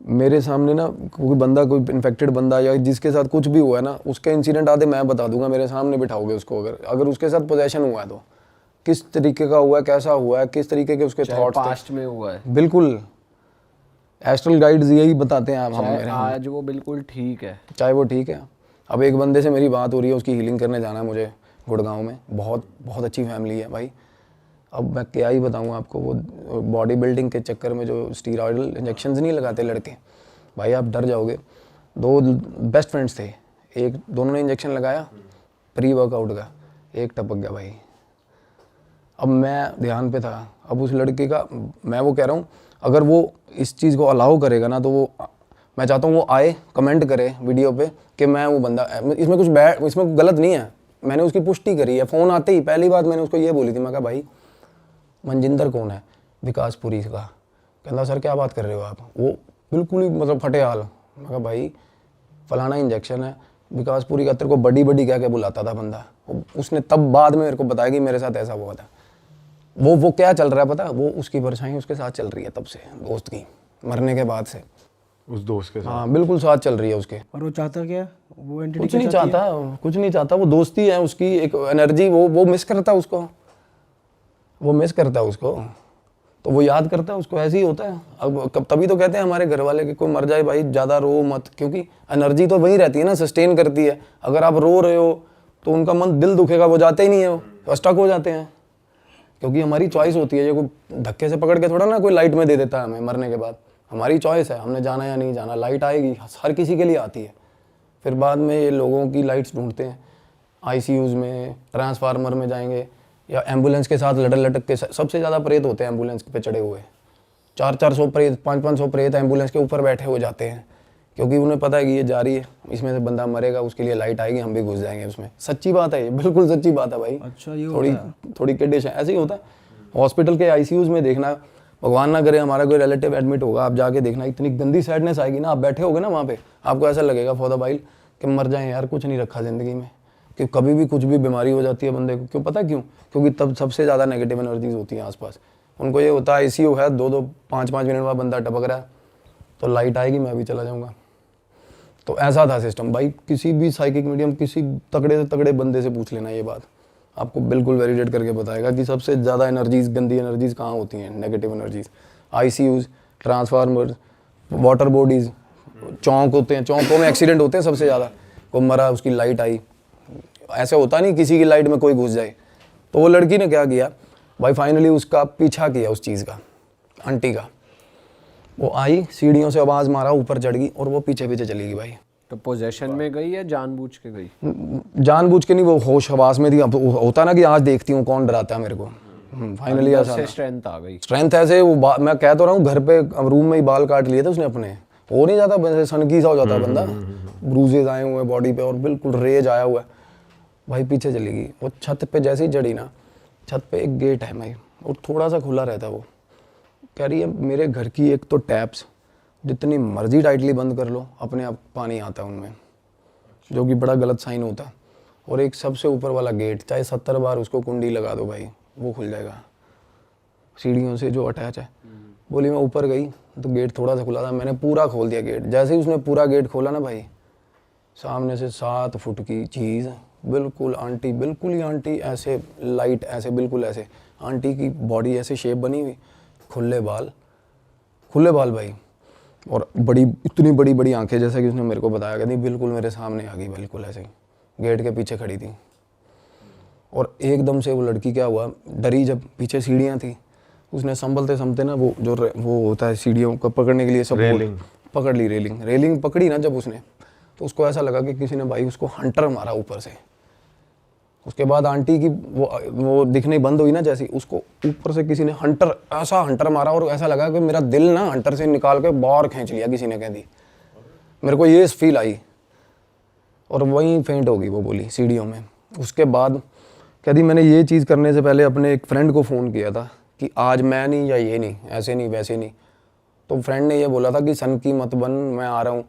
मेरे सामने ना कोई बंदा, कोई इन्फेक्टेड बंदा या जिसके साथ कुछ भी हुआ है ना, उसके इंसिडेंट आते मैं बता दूंगा, मेरे सामने बिठाओगे उसको, अगर उसके साथ पोजेशन हुआ है तो किस तरीके का हुआ है, कैसा हुआ है, किस तरीके के उसके थॉट्स पास्ट में हुआ है। बिल्कुल एस्ट्रल गाइड्स यही बताते हैं आप हमें। आज वो बिल्कुल ठीक है, चाहे वो ठीक है। अब एक बंदे से मेरी बात हो रही है, उसकी हीलिंग करने जाना है मुझे गुड़गांव में, बहुत अच्छी फैमिली है भाई। अब मैं क्या ही बताऊँ आपको, वो बॉडी बिल्डिंग के चक्कर में जो स्टीरॉयडल इंजेक्शंस नहीं लगाते लड़के, भाई आप डर जाओगे। 2 बेस्ट फ्रेंड्स थे, दोनों ने इंजेक्शन लगाया प्री वर्कआउट का, एक टपक गया भाई। अब मैं ध्यान पे था, अब उस लड़के का, मैं वो कह रहा हूँ अगर वो इस चीज़ को अलाउ करेगा ना, तो वो, मैं चाहता हूँ वो आए कमेंट करे वीडियो पे कि मैं वो बंदा, इसमें कुछ बैड, इसमें गलत नहीं है। मैंने उसकी पुष्टि करी है, फ़ोन आते ही पहली बात मैंने उसको ये बोली थी, मैं कहा भाई मनजिंदर कौन है, विकासपुरी का। कहता सर क्या बात कर रहे हो आप, वो बिल्कुल ही मतलब फटे हाल। मैं कहा भाई फलाना इंजेक्शन है विकासपुरी का, तेरे को बड़ी बड़ी क्या क्या बुलाता था बंदा। उसने तब बाद में मेरे को बताया कि मेरे साथ ऐसा हुआ था। वो क्या चल रहा है पता, वो उसकी परछाई उसके साथ चल रही है तब से, दोस्त की मरने के बाद से उस दोस्त के साथ। हाँ बिल्कुल साथ चल रही है उसके। और वो चाहता क्या, वो एंटिटी कुछ नहीं चाहता, कुछ नहीं चाहता, वो दोस्ती है उसकी, एक एनर्जी, वो मिस करता है उसको, वो मिस करता है उसको, तो वो याद करता है उसको। ऐसे ही होता है। अब तभी तो कहते हैं हमारे घर वाले कि कोई मर जाए भाई ज़्यादा रो मत, क्योंकि एनर्जी तो वही रहती है ना, सस्टेन करती है। अगर आप रो रहे हो तो उनका मन, दिल दुखेगा, वो जाते ही नहीं है, वो स्टक हो जाते हैं। क्योंकि हमारी चॉइस होती है, ये कोई धक्के से पकड़ के थोड़ा ना कोई लाइट में दे देता है हमें मरने के बाद। हमारी चॉइस है, हमने जाना या नहीं जाना। लाइट आएगी, हर किसी के लिए आती है। फिर बाद में ये लोगों की लाइट्स ढूंढते हैं, आईसीयूज़ में, ट्रांसफार्मर में जाएंगे, या एम्बुलेंस के साथ लटक लटक के। सबसे ज़्यादा प्रेत होते हैं एम्बुलेंस पे चढ़े हुए, 400-400 प्रेत, 500-500 प्रेत एम्बुलेंस के ऊपर बैठे हो जाते हैं, क्योंकि उन्हें पता है कि ये जा रही है, इसमें से बंदा मरेगा, उसके लिए लाइट आएगी, हम भी घुस जाएंगे उसमें। सच्ची बात है ये, बिल्कुल सच्ची बात है भाई। अच्छा, ये थोड़ी कंडीशन ऐसे ही होता है। हॉस्पिटल के आईसीयूज़ में देखना, भगवान ना करे हमारा कोई रिलेटिव एडमिट होगा, आप जाके देखना, इतनी गंदी सैडनेस आएगी ना। आप बैठे होगे ना वहाँ पे, आपको ऐसा लगेगा फॉर द वाइल कि मर जाएं यार, कुछ नहीं रखा ज़िंदगी में। कि कभी भी कुछ भी बीमारी हो जाती है बंदे को, क्यों पता क्यों? क्योंकि तब सबसे ज़्यादा नेगेटिव एनर्जीज होती हैं आसपास। उनको ये होता है आईसीयू है, 2-2, 5-5 मिनट बाद बंदा टपक रहा है, तो लाइट आएगी, मैं भी चला जाऊँगा। तो ऐसा था सिस्टम भाई। किसी भी साइकिक मीडियम, किसी तगड़े से तगड़े बंदे से पूछ लेना ये बात, आपको बिल्कुल वैलिडेट करके बताएगा कि सबसे ज़्यादा एनर्जीज, गंदी एनर्जीज कहाँ होती हैं, negative energies. ICUs, transformer, water bodies, चौक होते हैं, चौकों में एक्सीडेंट होते हैं सबसे ज़्यादा। कोई मरा, उसकी लाइट आई, ऐसा होता नहीं किसी की लाइट में कोई घुस जाए। तो वो लड़की ने क्या किया भाई, फाइनली उसका पीछा किया उस चीज़ का, आंटी का। वो आई, सीढ़ियों से आवाज़ मारा, ऊपर चढ़ गई और वो पीछे पीछे चली गई भाई। तो पोजेशन में गई या जानबूझ के गई? जानबूझ के नहीं, वो होश हवास में थी। अब होता ना कि आज देखती हूँ कौन डराता है मेरे को। फाइनली ऐसा से स्ट्रेंथ आ गई। स्ट्रेंथ ऐसे, वो मैं कह तो रहा हूँ, घर पे रूम में ही बाल काट लिए थे उसने अपने। हो नहीं जाता वैसे, सनकी सा हो जाता है बंदा, ब्रूजेज आए हुए हैं बॉडी पे और बिल्कुल रेज आया हुआ है भाई। पीछे चली गई। वो छत पे जैसे ही चढ़ी ना, छत पे एक गेट है भाई, और थोड़ा सा खुला रहता है। वो कह रही है मेरे घर की एक तो टैप्स जितनी मर्जी टाइटली बंद कर लो, अपने आप पानी आता है उनमें, जो कि बड़ा गलत साइन होता है। और एक सबसे ऊपर वाला गेट, चाहे 70 बार उसको कुंडी लगा दो भाई, वो खुल जाएगा, सीढ़ियों से जो अटैच है। बोली मैं ऊपर गई तो गेट थोड़ा सा खुला था, मैंने पूरा खोल दिया गेट। जैसे ही उसने पूरा गेट खोला ना भाई, सामने से 7 फुट की चीज़, बिल्कुल आंटी, बिल्कुल ही आंटी, ऐसे लाइट, ऐसे बिल्कुल ऐसे आंटी की बॉडी, ऐसे शेप बनी हुई, खुले बाल भाई, और बड़ी, इतनी बड़ी बड़ी आंखें, जैसा कि उसने मेरे को बताया, कहती बिल्कुल मेरे सामने आ गई, बिल्कुल ऐसे गेट के पीछे खड़ी थी। और एकदम से वो लड़की क्या हुआ, डरी, जब पीछे सीढ़ियाँ थी, उसने संभलते ना वो होता है सीढ़ियों को पकड़ने के लिए, सब रेलिंग पकड़ ली, रेलिंग पकड़ी ना जब उसने, तो उसको ऐसा लगा कि किसी ने भाई उसको हंटर मारा ऊपर से। उसके बाद आंटी की वो दिखनी बंद हुई ना, जैसी उसको ऊपर से किसी ने ऐसा हंटर मारा, और ऐसा लगा कि मेरा दिल ना हंटर से निकाल के बाहर खींच लिया किसी ने, कह दी। मेरे को ये फील आई, और वहीं फेंट होगी वो, बोली सीढ़ियों में। उसके बाद कहती मैंने ये चीज़ करने से पहले अपने एक फ्रेंड को फ़ोन किया था कि आज मैं नहीं, या ये नहीं, ऐसे नहीं वैसे नहीं। तो फ्रेंड ने ये बोला था कि सन की मत बन, मैं आ रहा हूँ।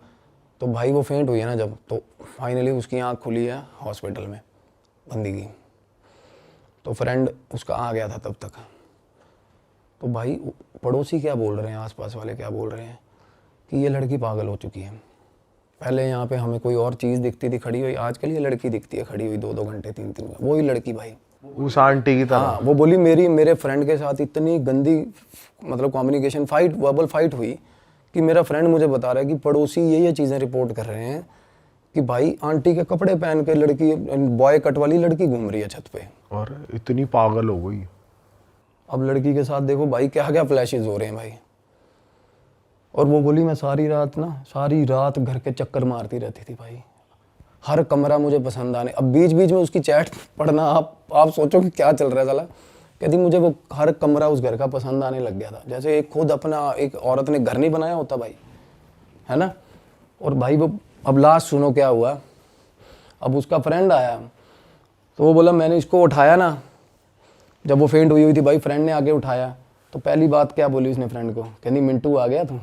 तो भाई वो फेंट हुई है ना जब, तो फाइनली उसकी आँख खुली है हॉस्पिटल में, बंदी की। तो फ्रेंड उसका आ गया था तब तक। तो भाई पड़ोसी क्या बोल रहे हैं, आसपास वाले क्या बोल रहे हैं कि ये लड़की पागल हो चुकी है। पहले यहाँ पे हमें कोई और चीज़ दिखती थी खड़ी हुई, आजकल ये लड़की दिखती है खड़ी हुई 2-2 घंटे, 3-3 घंटे, वही लड़की भाई, उस आंटी की तरह। हाँ, वो बोली मेरे फ्रेंड के साथ इतनी गंदी, मतलब कम्युनिकेशन फाइट, वर्बल फाइट हुई कि मेरा फ्रेंड मुझे बता रहा है कि पड़ोसी ये चीज़ें रिपोर्ट कर रहे हैं कि भाई आंटी के कपड़े पहन के लड़की, बॉय कट वाली लड़की घूम रही है छत पे, और इतनी पागल हो गई। अब लड़की के साथ देखो भाई क्या क्या फ्लैशेस हो रहे हैं भाई। और वो बोली मैं सारी रात घर के चक्कर मारती रहती थी भाई, हर कमरा मुझे पसंद आने। अब बीच बीच में उसकी चैट पढ़ना, आप सोचो कि क्या चल रहा है साला। कहती मुझे वो हर कमरा उस घर का पसंद आने लग गया था, जैसे एक खुद अपना एक औरत ने घर नहीं बनाया होता भाई, है ना। और भाई वो, अब लास्ट सुनो क्या हुआ। अब उसका फ्रेंड आया, तो वो बोला मैंने इसको उठाया ना, जब वो फेंट हुई थी भाई, फ्रेंड ने आके उठाया, तो पहली बात क्या बोली उसने फ्रेंड को, कहनी मिंटू आ गया तू।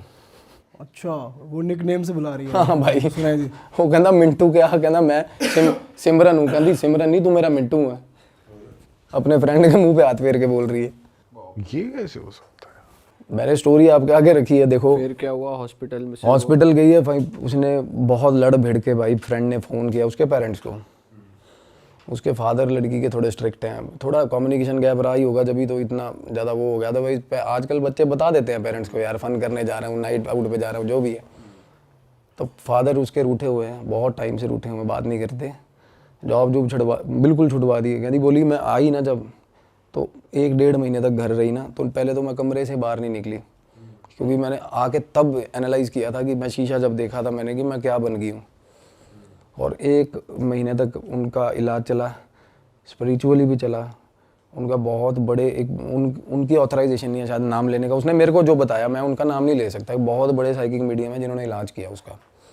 अच्छा, वो निक नेम से बुला रही है। हाँ भाई, सुनाई दी। वो कहना मिंटू क्या, कहना मैं सिमरन हूँ। कहती सिमरन नहीं, तू मेरा मिंटू है। अपने फ्रेंड के मुंह पे हाथ फेर के बोल रही है। ये कैसे हो सकता है? मैंने स्टोरी आपके आगे रखी है, देखो। फिर क्या हुआ हॉस्पिटल में से? हॉस्पिटल गई है भाई, उसने बहुत लड़ भिड़ के भाई फ्रेंड ने फ़ोन किया उसके पेरेंट्स को। उसके फादर लड़की के थोड़े स्ट्रिक्ट हैं, थोड़ा कम्युनिकेशन गैप रहा ही होगा, जब भी तो इतना ज़्यादा वो हो गया था भाई। आजकल बच्चे बता देते हैं पेरेंट्स को, यार फन करने जा रहा हूँ, नाइट आउट पे जा रहा हूँ, जो भी है। तो फादर उसके रूठे हुए हैं, बहुत टाइम से रूठे हुए, बात नहीं करते। जॉब जॉब बिल्कुल छुड़वा दी। कहती बोली मैं आई ना जब, तो 1-1.5 महीने तक घर रही ना, तो पहले तो मैं कमरे से बाहर नहीं निकली, क्योंकि मैंने आके तब एनालाइज़ किया था कि मैं शीशा जब देखा था मैंने कि मैं क्या बन गई हूँ। और 1 महीने तक उनका इलाज चला, स्पिरिचुअली भी चला। उनका बहुत बड़े उनकी ऑथराइजेशन नहीं है शायद नाम लेने का। उसने मेरे को जो बताया, मैं उनका नाम नहीं ले सकता, बहुत बड़े साइकिक मीडियम है जिन्होंने इलाज किया उसका।